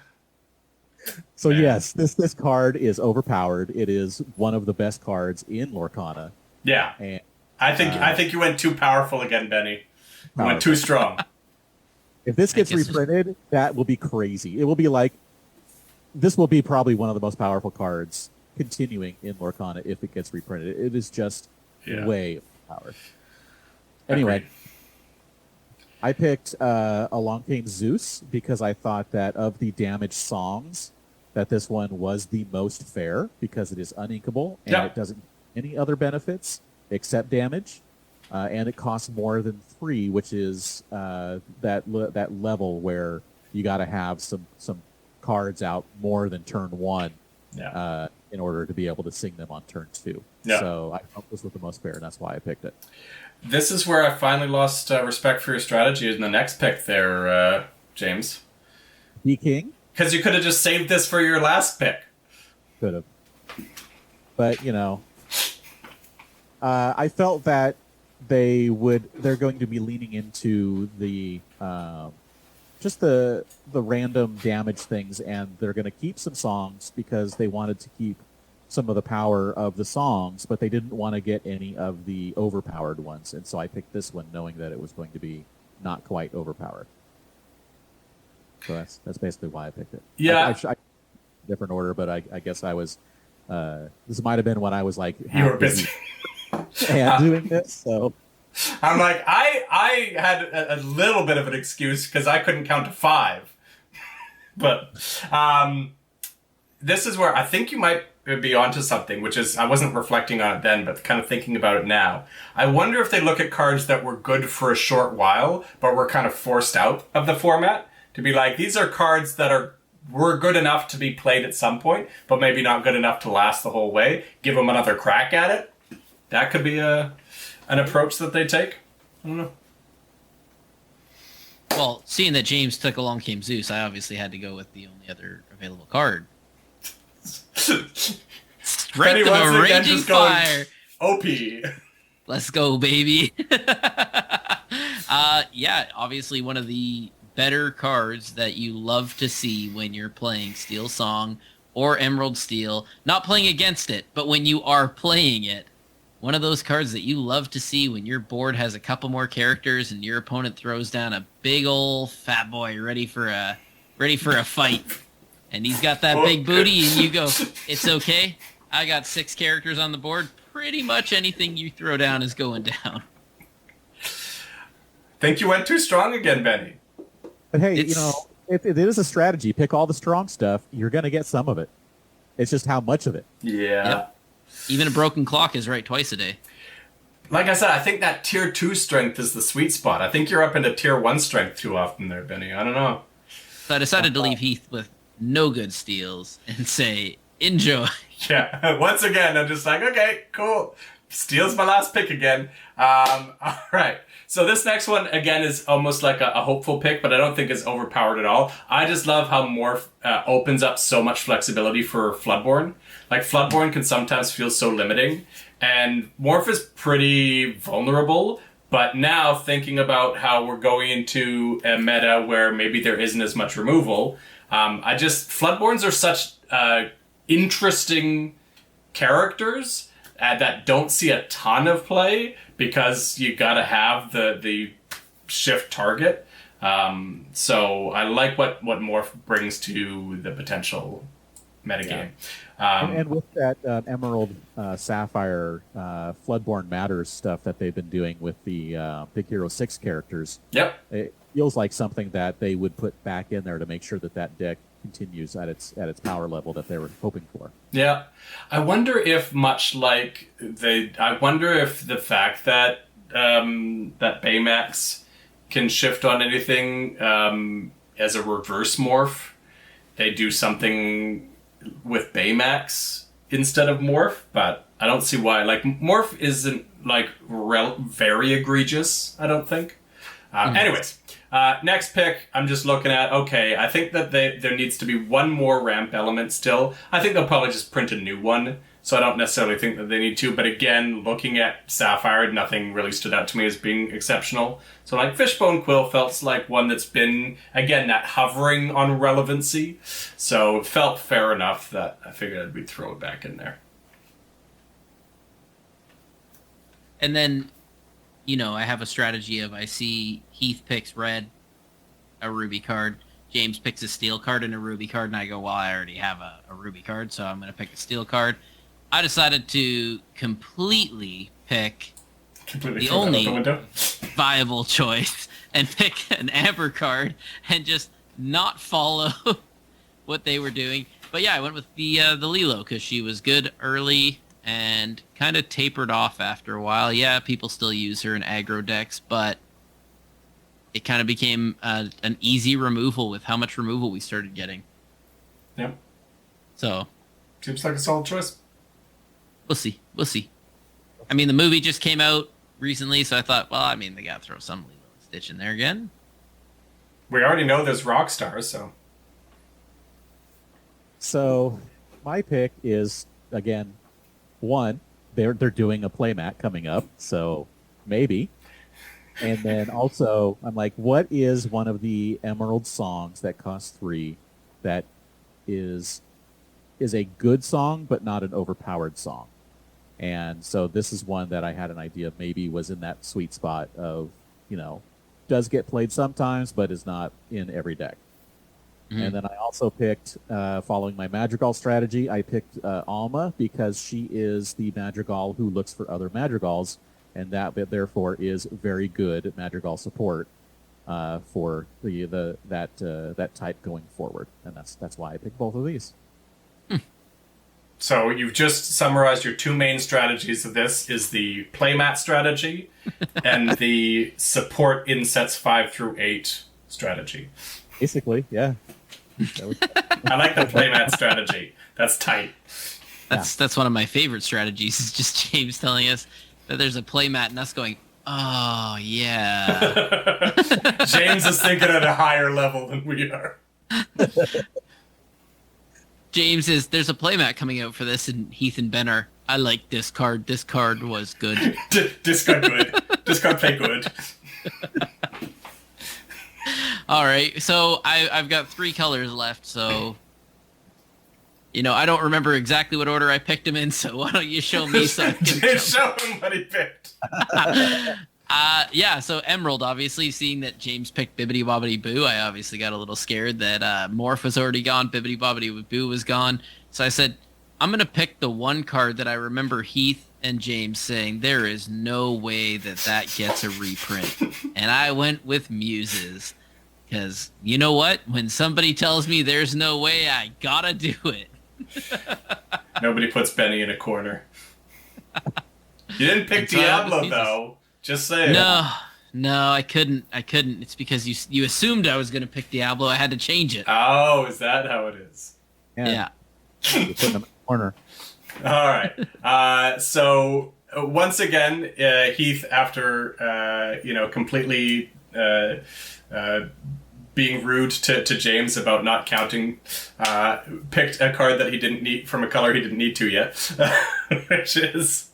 So yes, this card is overpowered. It is one of the best cards in Lorcana. Yeah. And, I think you went too powerful again, Benny. You went too strong. If this gets reprinted, that will be crazy. It will be like, this will be probably one of the most powerful cards continuing in Lorcana if it gets reprinted. It is just way overpowered. Anyway, Agreed. I picked Along Came Zeus because I thought that of the damage songs, that this one was the most fair because it is uninkable and it doesn't have any other benefits except damage. And it costs more than 3, which is that level where you got to have some cards out more than turn 1 in order to be able to sing them on turn 2. Yeah. So I thought this was the most fair, and that's why I picked it. This is where I finally lost respect for your strategy in the next pick there, James. Be King? Because you could have just saved this for your last pick. Could have. But, I felt that they're going to be leaning into the just the random damage things, and they're going to keep some songs because they wanted to keep some of the power of the songs, but they didn't want to get any of the overpowered ones, and so I picked this one knowing that it was going to be not quite overpowered. So that's basically why I picked it. Yeah. I different order, but I guess I was this might have been when I was like you were busy and doing this, so I'm like, I had a little bit of an excuse because I couldn't count to 5. But this is where I think you might be onto something, which is, I wasn't reflecting on it then, but kind of thinking about it now. I wonder if they look at cards that were good for a short while, but were kind of forced out of the format, to be like, these are cards that were good enough to be played at some point, but maybe not good enough to last the whole way. Give them another crack at it. That could be an approach that they take. I don't know. Well, seeing that James took Along Came Zeus, I obviously had to go with the only other available card. Strength of a Raging Fire. OP. Let's go, baby. Yeah, obviously one of the better cards that you love to see when you're playing Steel Song or Emerald Steel. Not playing against it, but when you are playing it. One of those cards that you love to see when your board has a couple more characters and your opponent throws down a big old fat boy ready for a fight. And he's got that big booty and you go, it's okay. I got 6 characters on the board. Pretty much anything you throw down is going down. Think you went too strong again, Benny. But hey, it is a strategy. Pick all the strong stuff. You're going to get some of it. It's just how much of it. Yeah. Yep. Even a broken clock is right twice a day. Like I said, I think that tier 2 strength is the sweet spot. I think you're up into tier 1 strength too often there, Benny. I don't know. So I decided to leave Heath with no good steals and say, enjoy. Yeah. Once again, I'm just like, okay, cool. Steals my last pick again. All right. So this next one, again, is almost like a hopeful pick, but I don't think it's overpowered at all. I just love how Morph opens up so much flexibility for Floodborn. Like, Floodborn can sometimes feel so limiting, and Morph is pretty vulnerable, but now thinking about how we're going into a meta where maybe there isn't as much removal, Floodborns are such interesting characters that don't see a ton of play because you gotta have the shift target. So I like what Morph brings to the potential metagame. And with that Emerald Sapphire Floodborn Matters stuff that they've been doing with the Big Hero 6 characters, Yep. it feels like something that they would put back in there to make sure that deck continues at its power level that they were hoping for. Yeah. I wonder if the fact that that Baymax can shift on anything as a reverse morph, they do something with Baymax instead of morph, but I don't see why. Like, morph isn't like very egregious, I don't think. Anyways, next pick, I'm just looking at, okay, I think that there needs to be one more ramp element still. I think they'll probably just print a new one so I don't necessarily think that they need to. But again, looking at Sapphire, nothing really stood out to me as being exceptional. So like Fishbone Quill felt like one that's been, again, not hovering on relevancy. So it felt fair enough that I figured we'd throw it back in there. And then, I have a strategy of I see Heath picks red, a ruby card. James picks a steel card and a ruby card, and I go, well, I already have a ruby card, so I'm going to pick a steel card. I decided to completely pick the only viable choice and pick an amber card and just not follow what they were doing. But yeah, I went with the Lilo because she was good early and kind of tapered off after a while. Yeah, people still use her in aggro decks, but it kind of became an easy removal with how much removal we started getting. Yep. So. Seems like a solid choice. We'll see. I mean, the movie just came out recently, so I thought, well, they gotta throw some Lilo and Stitch in there again. We already know there's rock stars, so. So, my pick is, again, one, they're doing a playmat coming up, so maybe. And then also, I'm like, what is one of the Emerald songs that costs 3 that is a good song, but not an overpowered song? And so this is one that I had an idea maybe was in that sweet spot of, does get played sometimes, but is not in every deck. Mm-hmm. And then I also picked, following my Madrigal strategy, I picked Alma because she is the Madrigal who looks for other Madrigals, and that therefore is very good Madrigal support for that type going forward. And that's why I picked both of these. So you've just summarized your two main strategies of this is the playmat strategy and the support in sets 5 through 8 strategy. Basically, yeah. I like the playmat strategy. That's tight. That's one of my favorite strategies. Is just James telling us that there's a playmat and us going, oh yeah. James is thinking at a higher level than we are. James is, there's a playmat coming out for this, and Heath and Ben are, I like this card. This card was good. Discard good. Discard play good. All right, so I've got 3 colors left, so I don't remember exactly what order I picked them in, so why don't you show me so I can show him what he picked. Yeah, so Emerald, obviously, seeing that James picked Bibbidi Bobbidi Boo, I obviously got a little scared that Morph was already gone, Bibbidi Bobbidi Boo was gone, so I said, I'm going to pick the one card that I remember Heath and James saying, there is no way that gets a reprint, and I went with Muses. Because, you know what? When somebody tells me there's no way, I gotta do it. Nobody puts Benny in a corner. You didn't pick Diablo, though. Just saying. No, I couldn't. It's because you assumed I was going to pick Diablo. I had to change it. Oh, is that how it is? Yeah. You're putting them in the corner. All right. So, once again, Heath, after, completely... being rude to James about not counting, picked a card that he didn't need from a color he didn't need to yet, which is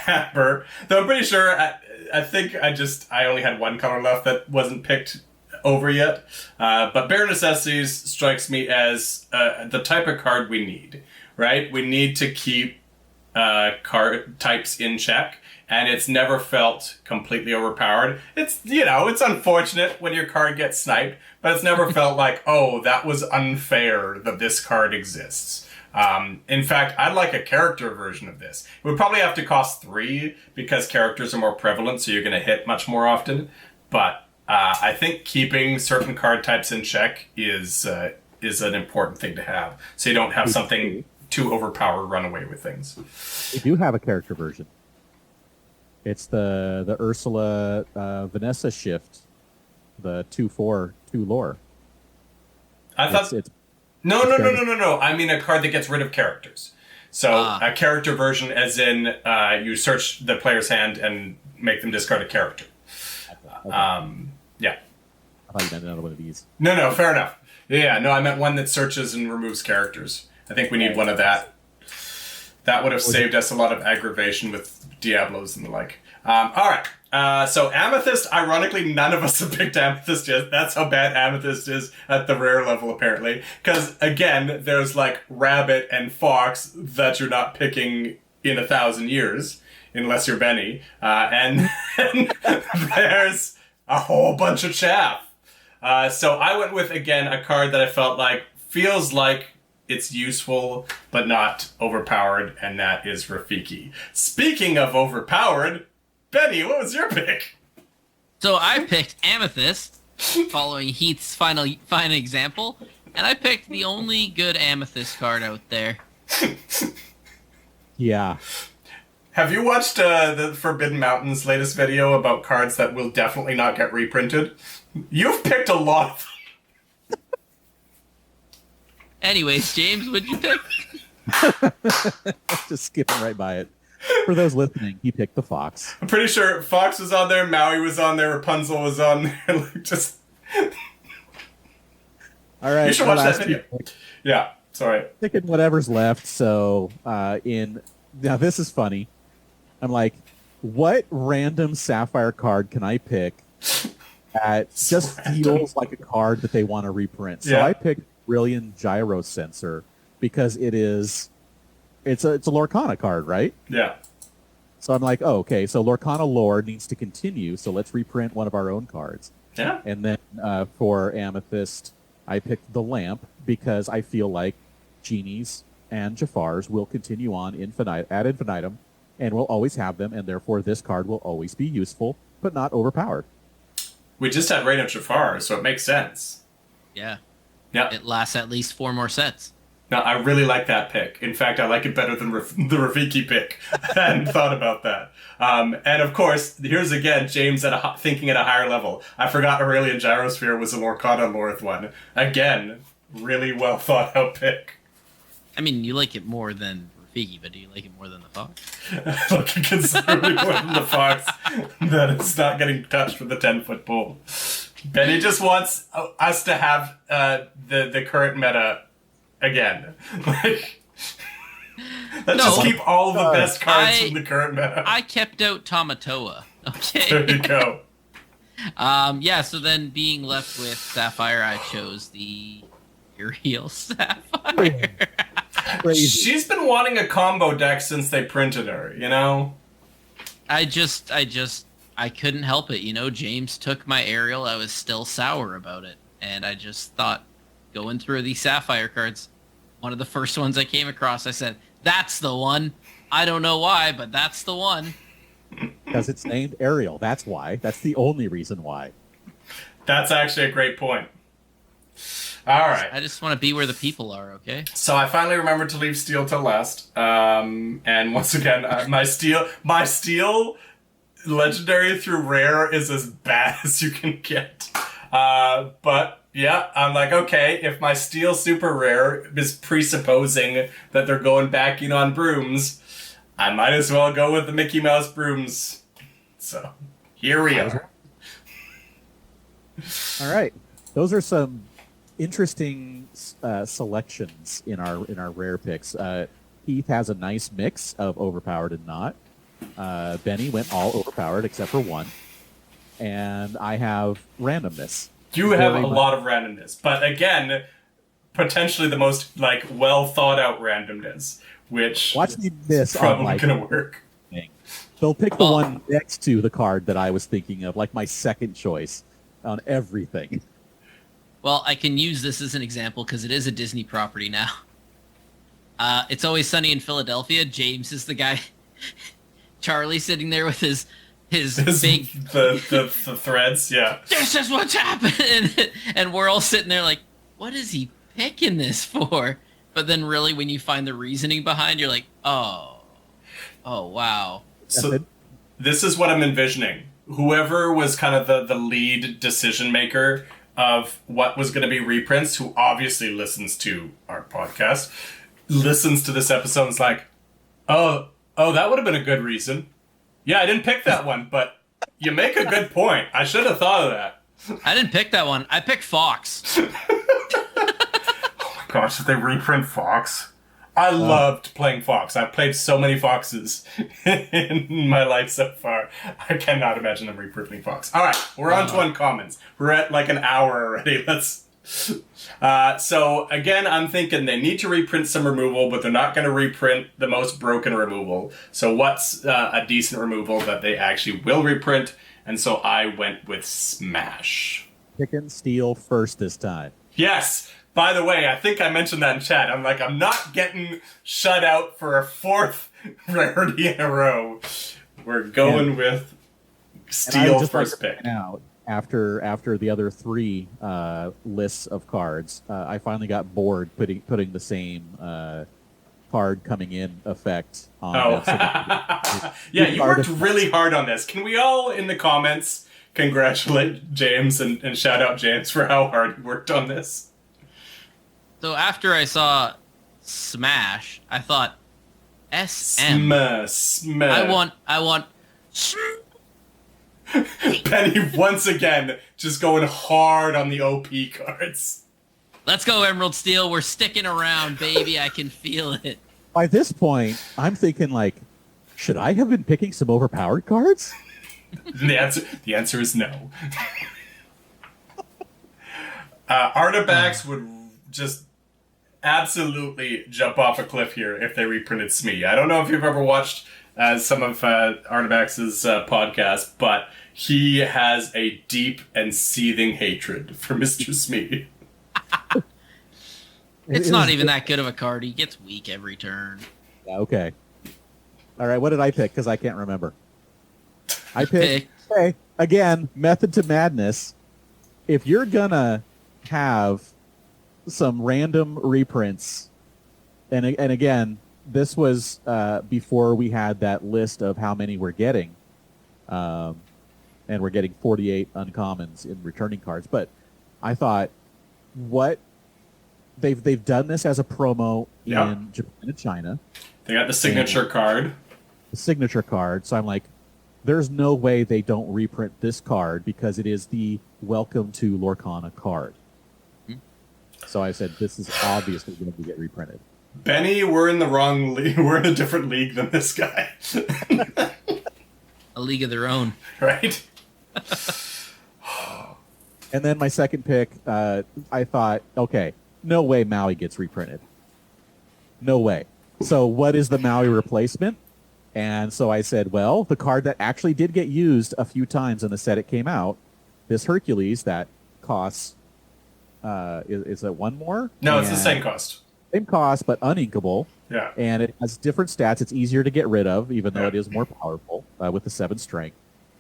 Amber. Though I'm pretty sure, I think I only had one color left that wasn't picked over yet. But Bare Necessities strikes me as the type of card we need, right? We need to keep card types in check. And it's never felt completely overpowered. It's, it's unfortunate when your card gets sniped, but it's never felt like, oh, that was unfair that this card exists. In fact, I'd like a character version of this. It would probably have to cost 3 because characters are more prevalent, so you're going to hit much more often. But I think keeping certain card types in check is an important thing to have, so you don't have something too overpowered run away with things. We do have a character version. It's the Ursula Vanessa shift, the 2/4 2 lore. I thought no. I mean a card that gets rid of characters. So a character version, as in you search the player's hand and make them discard a character. Okay. Yeah. I thought you meant another one of these. No, fair enough. Yeah, no, I meant one that searches and removes characters. I think we need one of that. That would have saved us a lot of aggravation with Diablos and the like. All right. So Amethyst, ironically, none of us have picked Amethyst yet. That's how bad Amethyst is at the rare level, apparently. Because, again, there's like Rabbit and Fox that you're not picking in 1,000 years, unless you're Benny. And there's a whole bunch of chaff. So I went with, again, a card that I felt like feels like it's useful, but not overpowered, and that is Rafiki. Speaking of overpowered, Benny, what was your pick? So I picked Amethyst, following Heath's final example, and I picked the only good Amethyst card out there. Yeah. Have you watched the Forbidden Mountains latest video about cards that will definitely not get reprinted? You've picked a lot of them. Anyways, James, what'd you pick? Just skipping right by it. For those listening, he picked the Fox. I'm pretty sure Fox was on there, Maui was on there, Rapunzel was on there. Like, just... All right. You should watch that video. Yeah, sorry. Picking whatever's left. So, now this is funny. I'm like, what random Sapphire card can I pick that just feels like a card that they want to reprint? So I picked Brilliant Gyro Sensor because it's a Lorcana card, right? Yeah. So I'm like, oh, okay, so Lorcana lore needs to continue, so let's reprint one of our own cards. Yeah. And then for Amethyst, I picked the Lamp because I feel like Genies and Jafars will continue on ad infinitum, and we'll always have them, and therefore this card will always be useful, but not overpowered. We just had Reign of Jafar, so it makes sense. Yeah. Yeah. It lasts at least 4 more sets. No, I really like that pick. In fact, I like it better than the Rafiki pick. I hadn't thought about that. And of course, here's again James thinking at a higher level. I forgot Aurelian Gyrosphere was a Lorcana Lorth one. Again, really well thought out pick. I mean, you like it more than Rafiki, but do you like it more than the Fox? I like it considerably more than the Fox. That it's not getting touched with a 10-foot pole. Benny just wants us to have the current meta again. Like, let's just keep all the best cards from the current meta. I kept out Tamatoa. Okay. There you go. Yeah, so then being left with Sapphire, I chose the Uriel Sapphire. Crazy. She's been wanting a combo deck since they printed her, you know? I couldn't help it, you know? James took my Ariel, I was still sour about it. And I just thought, going through these Sapphire cards, one of the first ones I came across, I said, that's the one. I don't know why, but that's the one. Because it's named Ariel. That's why. That's the only reason why. That's actually a great point. All right. I just want to be where the people are, okay? So I finally remembered to leave Steel till last. And once again, my Steel Legendary through Rare is as bad as you can get. But yeah, I'm like, okay, if my Steel Super Rare is presupposing that they're going back in on brooms, I might as well go with the Mickey Mouse brooms. So here we are. All right. Those are some interesting selections in our rare picks. Heath has a nice mix of overpowered and not. Benny went all overpowered except for one. And I have randomness. You have a lot of randomness, but again, potentially the most like well thought out randomness, which watch me miss probably gonna work. They'll pick the one next to the card that I was thinking of, like my second choice on everything. Well, I can use this as an example because it is a Disney property now. It's Always Sunny in Philadelphia. James is the guy. Charlie sitting there with his big the threads, yeah. This is what's happening, and we're all sitting there like, what is he picking this for? But then really, when you find the reasoning behind, you're like, oh wow. So this is what I'm envisioning. Whoever was kind of the lead decision maker of what was going to be reprints, who obviously listens to our podcast, listens to this episode and is like, oh, that would have been a good reason. Yeah, I didn't pick that one, but you make a good point. I should have thought of that. I didn't pick that one. I picked Fox. Oh my gosh, did they reprint Fox? I loved playing Fox. I've played so many Foxes in my life so far. I cannot imagine them reprinting Fox. All right, we're on to uncommons. We're at like an hour already. Let's. So again, I'm thinking they need to reprint some removal, but they're not going to reprint the most broken removal. So what's a decent removal that they actually will reprint? And so I went with Smash. Picking steel first this time. Yes. By the way, I think I mentioned that in chat. I'm like, I'm not getting shut out for a fourth rarity in a row. We're going with steel first pick. Out after the other three lists of cards, I finally got bored putting the same card coming in effect on. Yeah, you worked really hard on this. Can we all in the comments congratulate James and shout out James for how hard he worked on this? So after I saw Smash, I thought SM. Smash. I want. Penny once again just going hard on the OP cards. Let's go, Emerald Steel. We're sticking around, baby. I can feel it. By this point, I'm thinking like, should I have been picking some overpowered cards? The answer is no. Artifacts would just absolutely jump off a cliff here if they reprinted Smee. I don't know if you've ever watched some of Artifacts' podcast, but he has a deep and seething hatred for Mr. Smee. It's not even that good of a card. He gets weak every turn. Yeah, okay. All right, what did I pick? Because I can't remember. I picked, okay, again, Method to Madness. If you're gonna have some random reprints, and again, this was before we had that list of how many we're getting, and we're getting 48 uncommons in returning cards. But I thought, what they've done this as a promo in Japan and China. They got the signature card. The signature card. So I'm like, there's no way they don't reprint this card because it is the Welcome to Lorcana card. So I said, this is obviously going to get reprinted. Benny, we're in the wrong league. We're in a different league than this guy. A league of their own. Right? And then my second pick, I thought, okay, no way Maui gets reprinted. No way. So what is the Maui replacement? And so I said, well, the card that actually did get used a few times in the set it came out, this Hercules that costs, is it one more? No, it's the same cost. Same cost, but uninkable. Yeah. And it has different stats. It's easier to get rid of, even though it is more powerful with the 7 strength.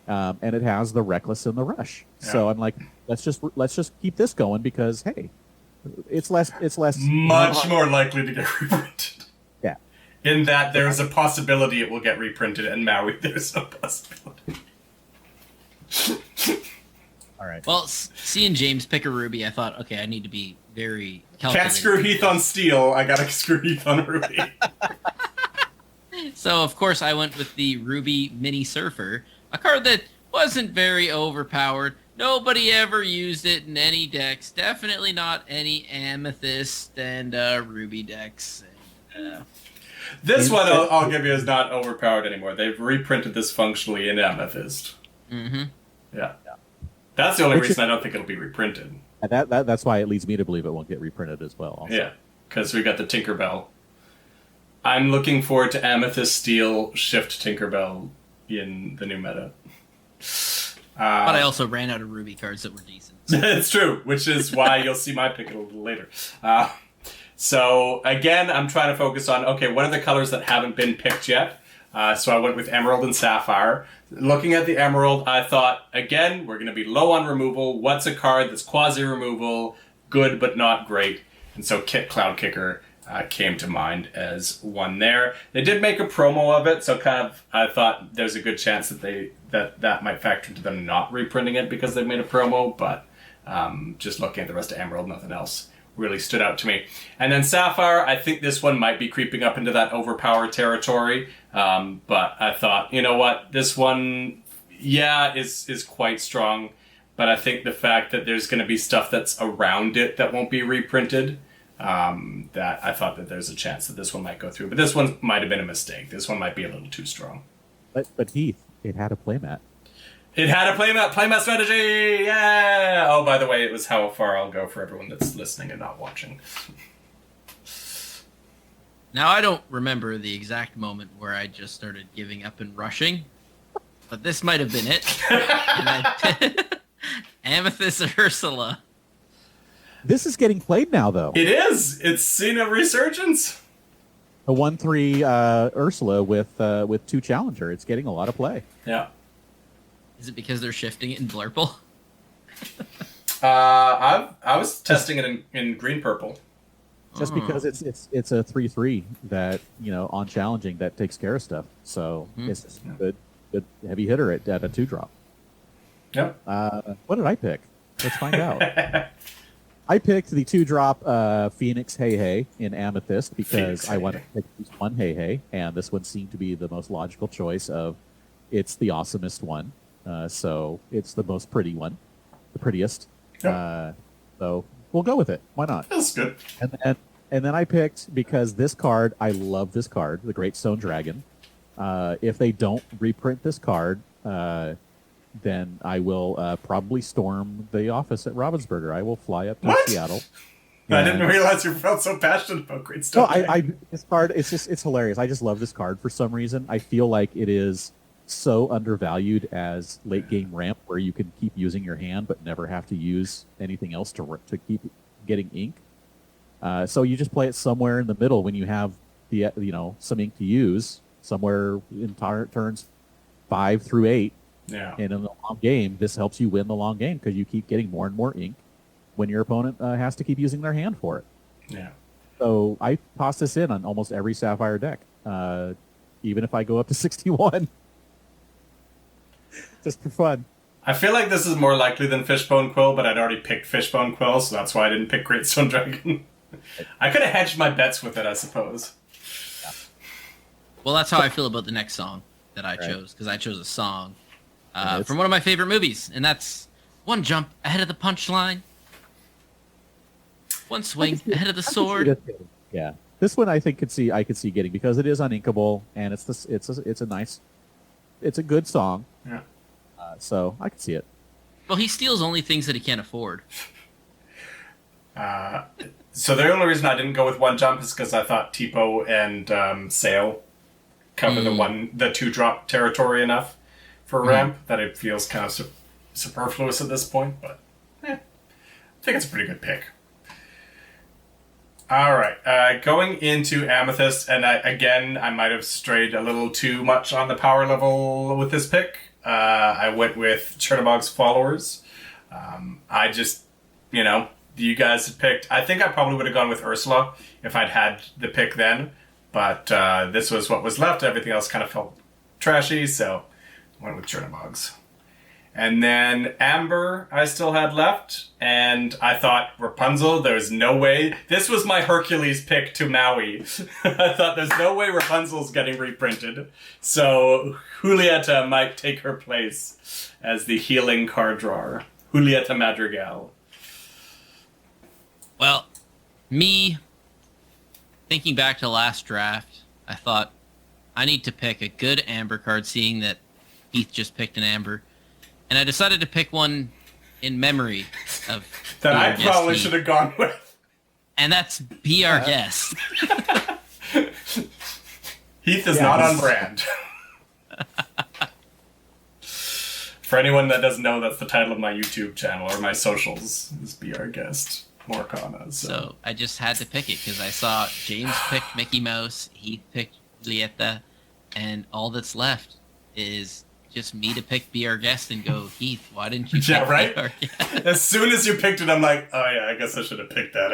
And it has the Reckless and the Rush. Yeah. So I'm like, let's just keep this going because, hey, it's less much more likely to get reprinted. Yeah. In that there's a possibility it will get reprinted, and Maui there's no possibility. All right. Well, seeing James pick a Ruby, I thought, okay, I need to be very calculated. Can't screw Heath on Steel. I gotta screw Heath on Ruby. So, of course, I went with the Ruby Mini Surfer, a card that wasn't very overpowered. Nobody ever used it in any decks. Definitely not any Amethyst and Ruby decks. And, this one, I'll give you, is not overpowered anymore. They've reprinted this functionally in Amethyst. Mm-hmm. Yeah. That's the only reason I don't think it'll be reprinted. That's why it leads me to believe it won't get reprinted as well. Also. Yeah, because we got the Tinkerbell. I'm looking forward to Amethyst Steel Shift Tinkerbell in the new meta. But I also ran out of Ruby cards that were decent. It's true, which is why you'll see my pick a little later. So again, I'm trying to focus on, okay, what are the colors that haven't been picked yet? So I went with Emerald and Sapphire. Looking at the Emerald, I thought, again, we're going to be low on removal. What's a card that's quasi-removal, good but not great? And so Cloud Kicker came to mind as one there. They did make a promo of it, so kind of I thought there's a good chance that that might factor into them not reprinting it because they made a promo, but just looking at the rest of Emerald, nothing else really stood out to me. And then Sapphire, I think this one might be creeping up into that overpower territory, but I thought, you know what, this one, yeah, is quite strong, but I think the fact that there's going to be stuff that's around it that won't be reprinted that I thought that there's a chance that this one might go through. But this one might have been a mistake. This one might be a little too strong. But Heath, it had a playmat. It had a playmat strategy! Yeah! Oh, by the way, it was how far I'll go for everyone that's listening and not watching. Now, I don't remember the exact moment where I just started giving up and rushing, but this might have been it. Amethyst Ursula. This is getting played now, though. It is! It's seen a resurgence! A 1/3 Ursula with 2 Challenger. It's getting a lot of play. Yeah. Is it because they're shifting it in Blurple? I was testing it in green-purple. Just because it's a 3/3 that, on challenging that takes care of stuff. So it's just a good heavy hitter at a 2-drop. Yep. What did I pick? Let's find out. I picked the 2-drop Phoenix Hey Hey in Amethyst because Phoenix I Hey wanted Hey. to pick at least one Hey Hey, and this one seemed to be the most logical choice of it's the awesomest one. So it's the most pretty one, the prettiest. Yep. So we'll go with it. Why not? That's good. And then I picked, because this card, I love this card, the Great Stone Dragon. If they don't reprint this card, then I will probably storm the office at Ravensburger. I will fly up to What? Seattle. I didn't realize you felt so passionate about Great Stone. No, this card, it's hilarious. I just love this card for some reason. I feel like it is so undervalued as late game ramp, where you can keep using your hand but never have to use anything else to keep getting ink. So you just play it somewhere in the middle when you have some ink to use, somewhere in turns 5 through 8. Yeah. And in the long game, this helps you win the long game because you keep getting more and more ink when your opponent has to keep using their hand for it. Yeah. So I toss this in on almost every Sapphire deck, even if I go up to 61. Just for fun. I feel like this is more likely than Fishbone Quill, but I'd already picked Fishbone Quill, so that's why I didn't pick Great Stone Dragon. I could have hedged my bets with it, I suppose. Well, that's how I feel about the next song that I chose, because I chose a song from one of my favorite movies, and that's One Jump Ahead of the Punchline, One Swing Ahead of the Sword. Yeah, this one I think I could see getting, because it is uninkable and it's a good song. Yeah. So I could see it. Well, he steals only things that he can't afford. So the only reason I didn't go with One Jump is because I thought Tipo and Sail cover the 2-drop territory enough for ramp that it feels kind of superfluous at this point, but I think it's a pretty good pick. All right, going into Amethyst, and I might have strayed a little too much on the power level with this pick. I went with Chernobog's Followers. I just, you guys had picked. I think I probably would have gone with Ursula if I'd had the pick then, but this was what was left. Everything else kind of felt trashy, so I went with Chernobog's. And then Amber I still had left, and I thought Rapunzel, there's no way. This was my Hercules pick to Maui. I thought there's no way Rapunzel's getting reprinted. So Julieta might take her place as the healing card drawer. Julieta Madrigal. Well, me, thinking back to last draft, I thought I need to pick a good Amber card, seeing that Heath just picked an Amber. And I decided to pick one in memory of that I Guest probably Heath. should have gone with. And that's Be Our Guest. Heath is not on brand. For anyone that doesn't know, that's the title of my YouTube channel or my socials, is Be Our Guest, Lorcana. So I just had to pick it because I saw James picked Mickey Mouse, Heath picked Julieta, and all that's left is just me to pick Be Our Guest and go, Heath, why didn't you pick right? Be Our Guest? As soon as you picked it, I'm like, oh yeah, I guess I should have picked that,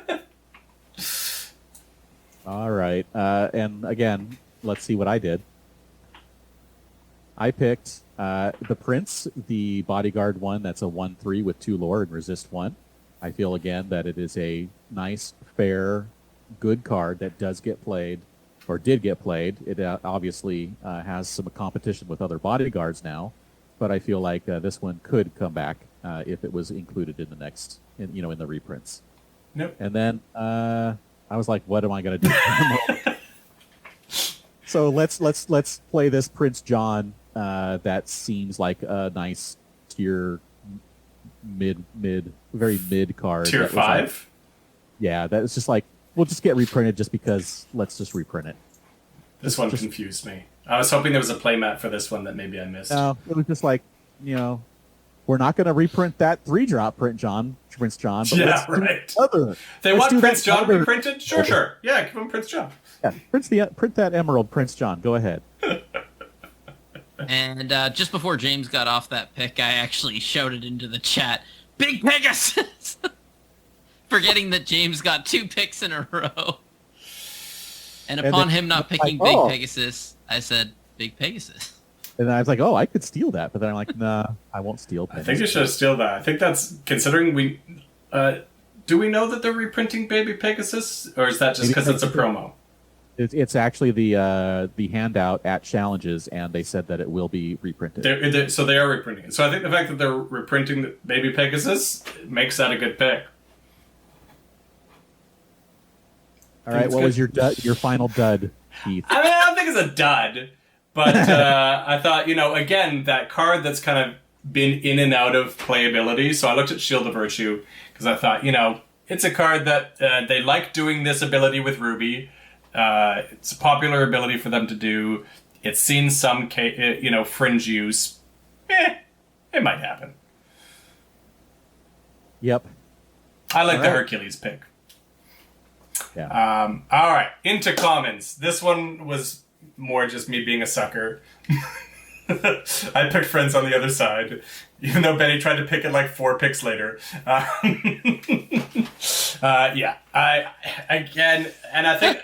eh? All right. And again, let's see what I did. I picked the Prince, the Bodyguard one. That's a 1/3 with 2 lore and resist 1. I feel, again, that it is a nice, fair, good card that does get played, or did get played. It obviously has some competition with other Bodyguards now, but I feel like this one could come back if it was included in the next, in the reprints. Nope. And then I was like, what am I going to do? So let's play this Prince John. That seems like a nice tier very mid card. Tier 5? Yeah, that was just like, we'll just get reprinted just because let's just reprint it. This one confused me. I was hoping there was a playmat for this one that maybe I missed. No, it was just like, we're not going to reprint that 3-drop Prince John, but yeah, let's do right. other. They Let's want do Prince that John other- reprinted? Sure. Yeah, give him Prince John. Yeah, print that Emerald Prince John. Go ahead. And just before James got off that pick, I actually shouted into the chat, Big Pegasus! Forgetting that James got 2 picks in a row. And upon him not picking Big Pegasus, I said, Big Pegasus. And I was like, I could steal that. But then I'm like, nah, I won't steal I think you should steal that. I think that's, considering we... do we know that they're reprinting Baby Pegasus? Or is that just because it's a promo? It's actually the handout at Challenges, and they said that it will be reprinted. So they are reprinting it. So I think the fact that they're reprinting the Baby Pegasus makes that a good pick. All right, what was your final dud, Heath? I mean, I don't think it's a dud, but I thought, again, that card that's kind of been in and out of playability. So I looked at Shield of Virtue because I thought, it's a card that they like doing this ability with Ruby. It's a popular ability for them to do. It's seen some, fringe use. It might happen. Yep. I like the Hercules pick. Yeah. All right, into commons. This one was more just me being a sucker. I picked Friends on the other side, even though Benny tried to pick it like 4 picks later. Yeah, I think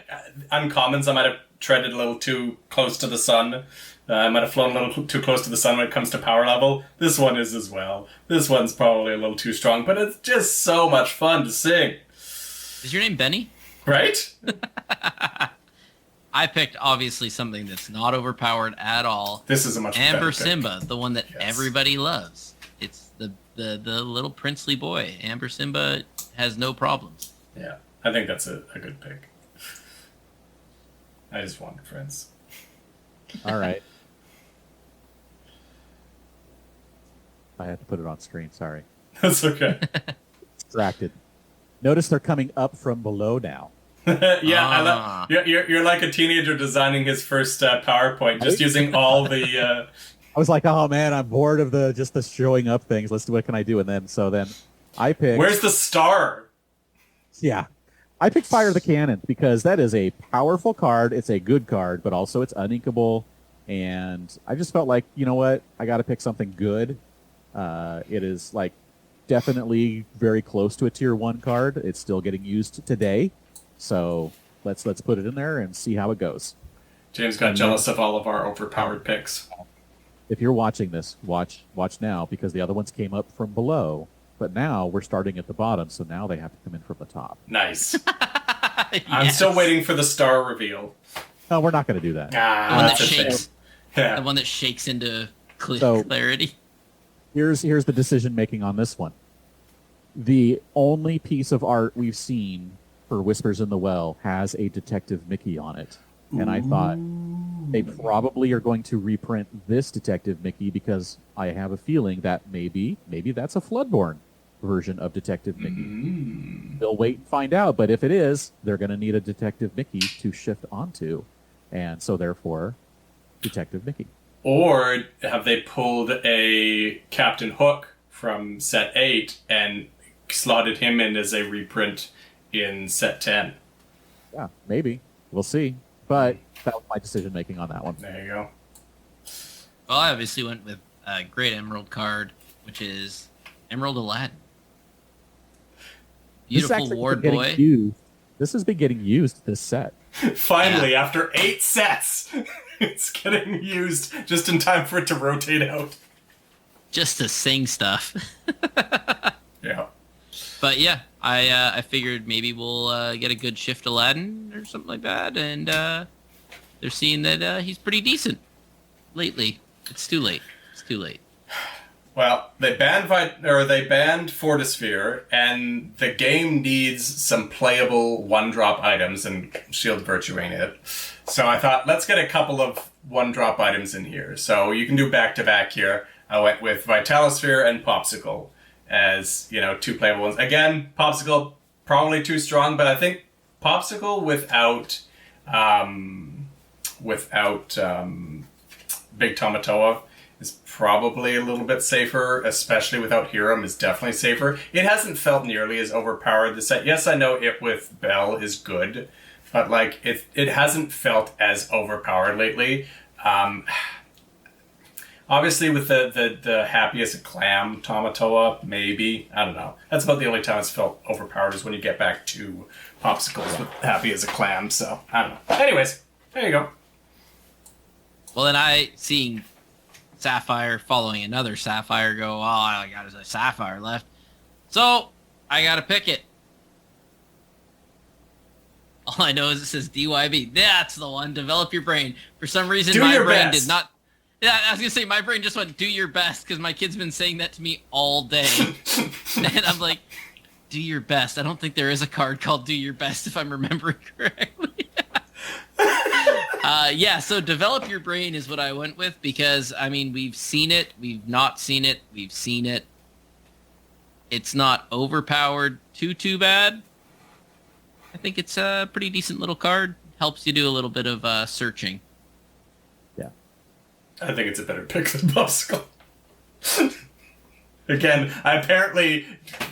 uncommons I might have treaded a little too close to the sun. I might have flown a little too close to the sun when it comes to power level. This one is as well. This one's probably a little too strong, but it's just so much fun to sing. Is your name Benny? Right? I picked obviously something that's not overpowered at all. This is a much better Amber pick. Simba, the one that everybody loves. It's the little princely boy. Amber Simba has no problems. Yeah, I think that's a good pick. I just wanted Friends. All right. I had to put it on screen. Sorry. That's okay. Distracted. Notice they're coming up from below now. Yeah, you're like a teenager designing his first PowerPoint, just using all the... I was like, oh man, I'm bored of the showing up things. Let's do what can I do? And then I picked... Where's the star? Yeah. I picked Fire the Cannon because that is a powerful card. It's a good card, but also it's uninkable. And I just felt like, you know what? I got to pick something good. It is like definitely very close to a tier 1 card. It's still getting used today. So let's put it in there and see how it goes. James got jealous of all of our overpowered picks. If you're watching this, watch now because the other ones came up from below. But now we're starting at the bottom, so now they have to come in from the top. Nice. Yes. I'm still waiting for the star reveal. No, we're not going to do that. The one that That's a shame. shakes. Yeah. The one that shakes into So- clarity. Here's the decision making on this one. The only piece of art we've seen for Whispers in the Well has a Detective Mickey on it. And I thought they probably are going to reprint this Detective Mickey because I have a feeling that maybe that's a Floodborn version of Detective Mickey. They'll wait and find out, but if it is, they're going to need a Detective Mickey to shift onto. And so therefore, Detective Mickey. Or have they pulled a Captain Hook from set 8 and slotted him in as a reprint in set 10? Yeah, maybe. We'll see. But that was my decision making on that one. There you go. Well, I obviously went with a great Emerald card, which is Emerald Aladdin. Beautiful ward boy. This has been getting used this set. Finally, after 8 sets, it's getting used just in time for it to rotate out. Just to sing stuff. Yeah. But yeah, I figured maybe we'll get a good shift Aladdin or something like that, and they're seeing that he's pretty decent lately. It's too late. Well, they banned Fortisphere, and the game needs some playable one-drop items, and Shield Virtue ain't it. So I thought, let's get a couple of one-drop items in here. So you can do back-to-back here. I went with Vitalosphere and Popsicle as, two playable ones. Again, Popsicle, probably too strong, but I think Popsicle without Big Tamatoa is probably a little bit safer, especially without Hiram is definitely safer. It hasn't felt nearly as overpowered this set. Yes, I know it with Bell is good, but it hasn't felt as overpowered lately. Obviously with the Happy as a Clam Tamatoa, maybe. I don't know. That's about the only time it's felt overpowered is when you get back to Popsicles with Happy as a Clam, so I don't know. Anyways, there you go. Well, then seeing Sapphire following another Sapphire go, all I got is a Sapphire left. So, I gotta pick it. All I know is it says DYB. That's the one. Develop your brain. For some reason, my brain did not... Yeah, I was gonna say, my brain just went, do your best, because my kid's been saying that to me all day. And I'm like, do your best. I don't think there is a card called do your best, if I'm remembering correctly. So develop your brain is what I went with because, we've seen it, we've not seen it, we've seen it. It's not overpowered too bad. I think it's a pretty decent little card. Helps you do a little bit of searching. Yeah. I think it's a better pick than Popsicle. Again, I apparently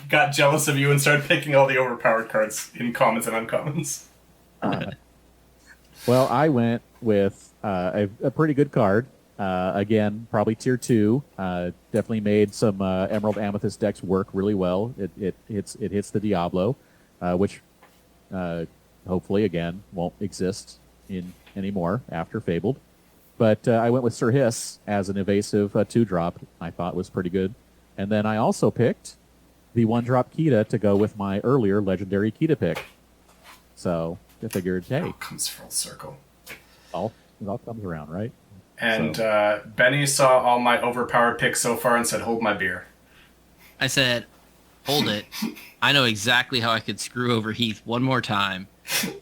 got jealous of you and started picking all the overpowered cards in commons and uncommons. Well, I went with a pretty good card. Again, probably tier 2. Definitely made some Emerald Amethyst decks work really well. It hits the Diablo, which hopefully again won't exist anymore after Fabled. But I went with Sir Hiss as an evasive 2-drop. I thought was pretty good. And then I also picked the 1-drop Kita to go with my earlier legendary Kita pick. So I figured, hey, it all comes full circle. It all comes around, right? And Benny saw all my overpowered picks so far and said, hold my beer. I said, hold it. I know exactly how I could screw over Heath one more time.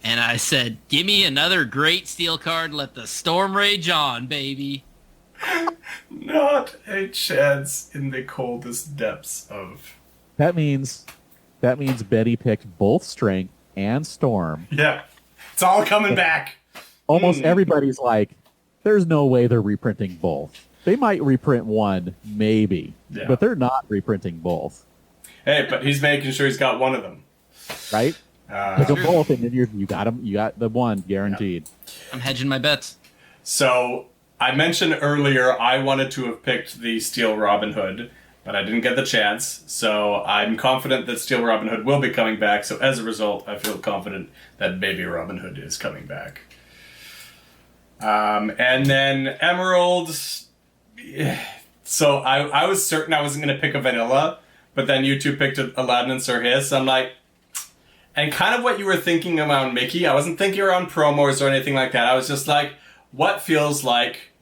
And I said, give me another great steel card. Let the storm rage on, baby. Not a chance in the coldest depths of... That means Betty picked both Strength and Storm. Yeah. It's all coming back. Almost everybody's like, there's no way they're reprinting both. They might reprint one, maybe, but they're not reprinting both. Hey, but he's making sure he's got one of them. Right? Pick them both, and then you got them. You got the one guaranteed. Yeah. I'm hedging my bets. So I mentioned earlier I wanted to have picked the Steel Robin Hood, but I didn't get the chance. So I'm confident that Steel Robin Hood will be coming back. So as a result, I feel confident that Baby Robin Hood is coming back. And then Emerald. So I was certain I wasn't going to pick a vanilla, but then you two picked Aladdin and Sir Hiss. I'm like, and kind of what you were thinking around Mickey. I wasn't thinking around promos or anything like that. I was just like, what feels like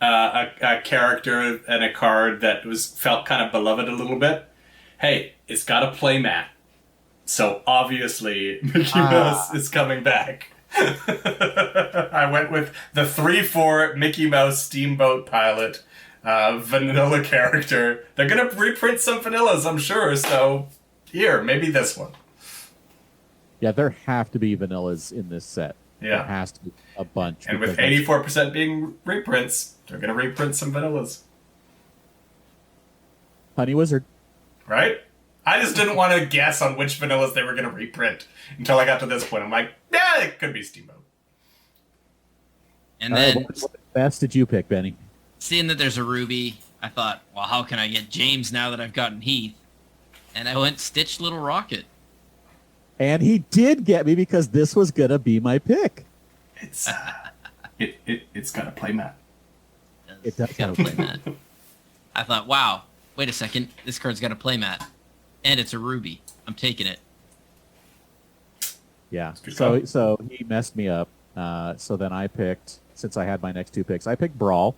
a character and a card that felt kind of beloved a little bit? Hey, it's got a playmat. So obviously Mickey Mouse is coming back. I went with the 3/4 Mickey Mouse Steamboat Pilot vanilla character. They're going to reprint some vanillas, I'm sure. So here, maybe this one. Yeah, there have to be vanillas in this set. Yeah. There has to be a bunch. And with 84% being reprints, they're going to reprint some vanillas. Honey Wizard. Right? I just didn't want to guess on which vanillas they were going to reprint until I got to this point. I'm like, yeah, it could be Steamboat. And then, what best did you pick, Benny? Seeing that there's a Ruby, I thought, well, how can I get James now that I've gotten Heath? And I went Stitch Little Rocket. And he did get me because this was going to be my pick. It's it's got a playmat. It does got a playmat. I thought, wow, wait a second, this card's got a playmat. And it's a Ruby. I'm taking it. Yeah. So he messed me up. So then I picked, since I had my next two picks, I picked Brawl.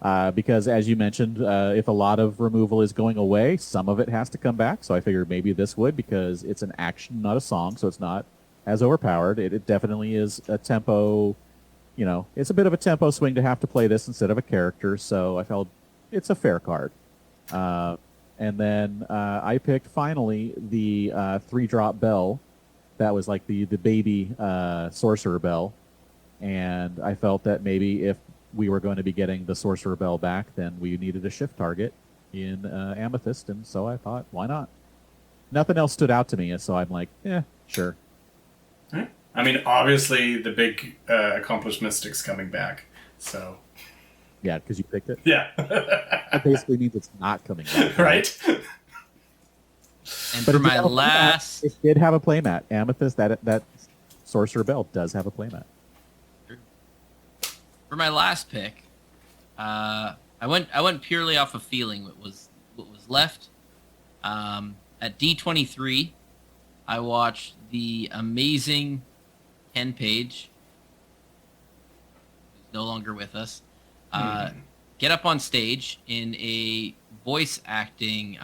Because as you mentioned, if a lot of removal is going away, some of it has to come back. So I figured maybe this would, because it's an action, not a song, so it's not as overpowered. It definitely is a tempo, it's a bit of a tempo swing to have to play this instead of a character. So I felt it's a fair card. And then I picked finally the 3-drop bell. That was like the baby sorcerer bell. And I felt that maybe if we were going to be getting the Sorcerer Bell back, then we needed a shift target in Amethyst, and so I thought, why not? Nothing else stood out to me, so I'm like, yeah, sure. I mean, obviously, the big Accomplished Mystic's coming back, so... Yeah, because you picked it? Yeah. That basically means it's not coming back. Right? And But for my last... It did have a playmat. Amethyst, that Sorcerer Bell does have a playmat. For my last pick, I went purely off of feeling what was left. At D23, I watched the amazing Ken Page, who's no longer with us, get up on stage in a voice acting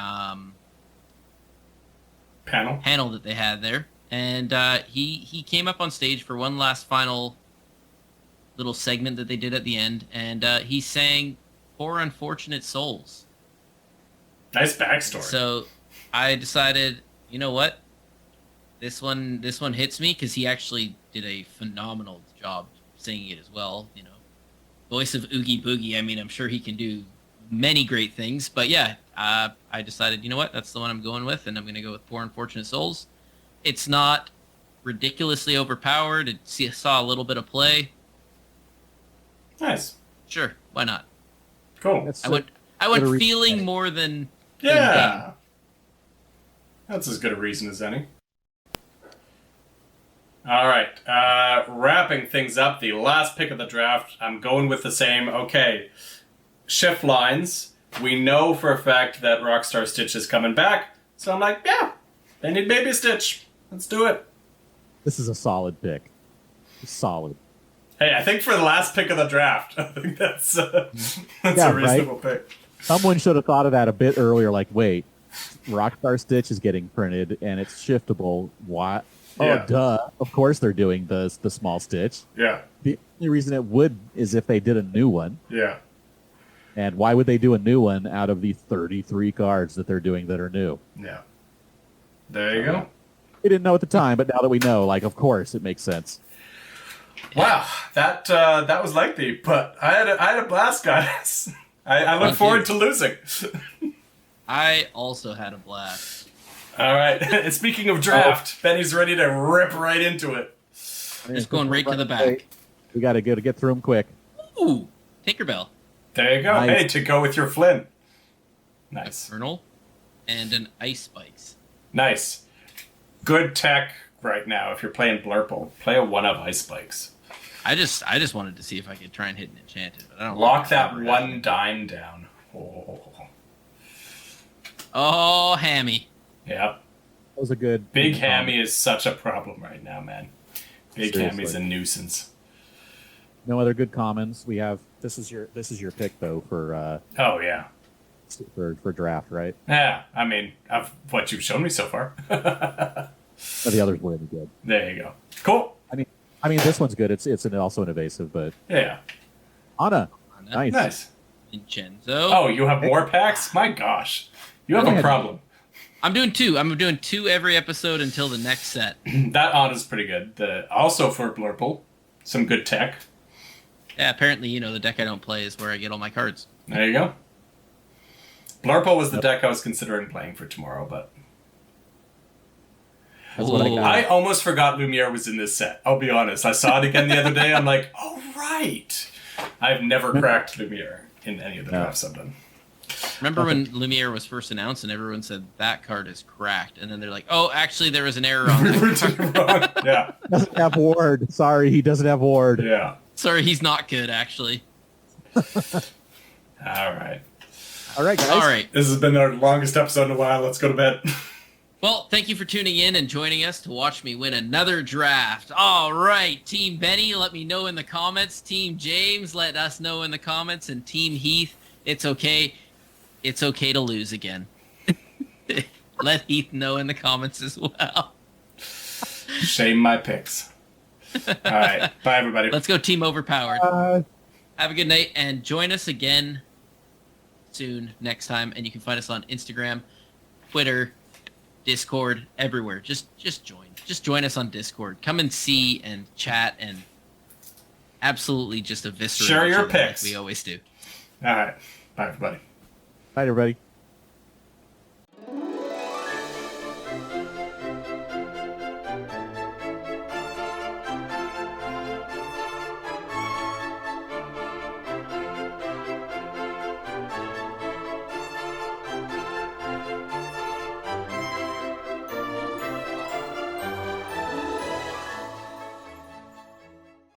panel that they had there, and he came up on stage for one last final little segment that they did at the end, and he sang "Poor Unfortunate Souls." Nice backstory. So I decided, you know what, this one hits me, because he actually did a phenomenal job singing it as well. Voice of Oogie Boogie. I mean, I'm sure he can do many great things, but yeah, I decided, you know what, that's the one I'm going with, and I'm going to go with "Poor Unfortunate Souls." It's not ridiculously overpowered. It saw a little bit of play. Nice. Sure, why not? Cool. I went feeling more than... Yeah. That's as good a reason as any. All right. Wrapping things up, the last pick of the draft, I'm going with the same. Okay. Shift lines. We know for a fact that Rockstar Stitch is coming back. So I'm like, yeah, they need Baby Stitch. Let's do it. This is a solid pick. Solid. Hey, I think for the last pick of the draft, I think that's a reasonable pick. Someone should have thought of that a bit earlier, like, wait, Rockstar Stitch is getting printed, and it's shiftable. What? Yeah. Oh, duh. Of course they're doing the small Stitch. Yeah. The only reason it would is if they did a new one. Yeah. And why would they do a new one out of the 33 cards that they're doing that are new? Yeah. There you go. We didn't know at the time, but now that we know, like, of course, it makes sense. Wow, that was lengthy, but I had a blast, guys. I look forward to losing. I also had a blast. All right. And speaking of draft, Benny's ready to rip right into it. Just going right to the back. We got to get through them quick. Ooh, Tinkerbell. There you go. Nice. Hey, to go with your Flynn. Nice. Infernal, and an Ice Spikes. Nice. Good tech right now. If you're playing Blurple, play a 1 of Ice Spikes. I just wanted to see if I could try and hit an enchanted, but I don't Lock that 1 dime down. Oh, Hammy. Yep. That was a good... Big Hammy is such a problem right now, man. Big Seriously. Hammy's a nuisance. No other good commons. We have... This is your pick, though, for Oh, yeah. for draft, right? Yeah, I mean, of what you've shown me so far. But the others were any good. There you go. Cool. I mean, this one's good. It's also an evasive, but Yeah. Anna. Nice. Nice. Vincenzo. Oh, you have more packs? My gosh. You have a problem. I'm doing 2. I'm doing 2 every episode until the next set. That Anna's pretty good. Also for Blurple, some good tech. Yeah, apparently, the deck I don't play is where I get all my cards. There you go. Blurple was the deck I was considering playing for tomorrow, but... That's what I got. I almost forgot Lumiere was in this set. I'll be honest. I saw it again the other day. I'm like, oh, right. I've never cracked Lumiere in any of the drafts I've done. Remember when Lumiere was first announced and everyone said that card is cracked, and then they're like, oh, actually there was an error on that card. Yeah. Doesn't have ward. Sorry, he doesn't have ward. Yeah. Sorry, he's not good, actually. All right. All right, guys. All right. This has been our longest episode in a while. Let's go to bed. Well, thank you for tuning in and joining us to watch me win another draft. All right, Team Benny, let me know in the comments. Team James, let us know in the comments. And Team Heath, it's okay. It's okay to lose again. Let Heath know in the comments as well. Shame my picks. All right. Bye, everybody. Let's go Team Overpowered. Have a good night and join us again soon next time. And you can find us on Instagram, Twitter, Discord, everywhere. Just join. Just join us on Discord. Come and see and chat and absolutely just eviscerate share your each other picks like we always do. All right. Bye, everybody. Night, everybody.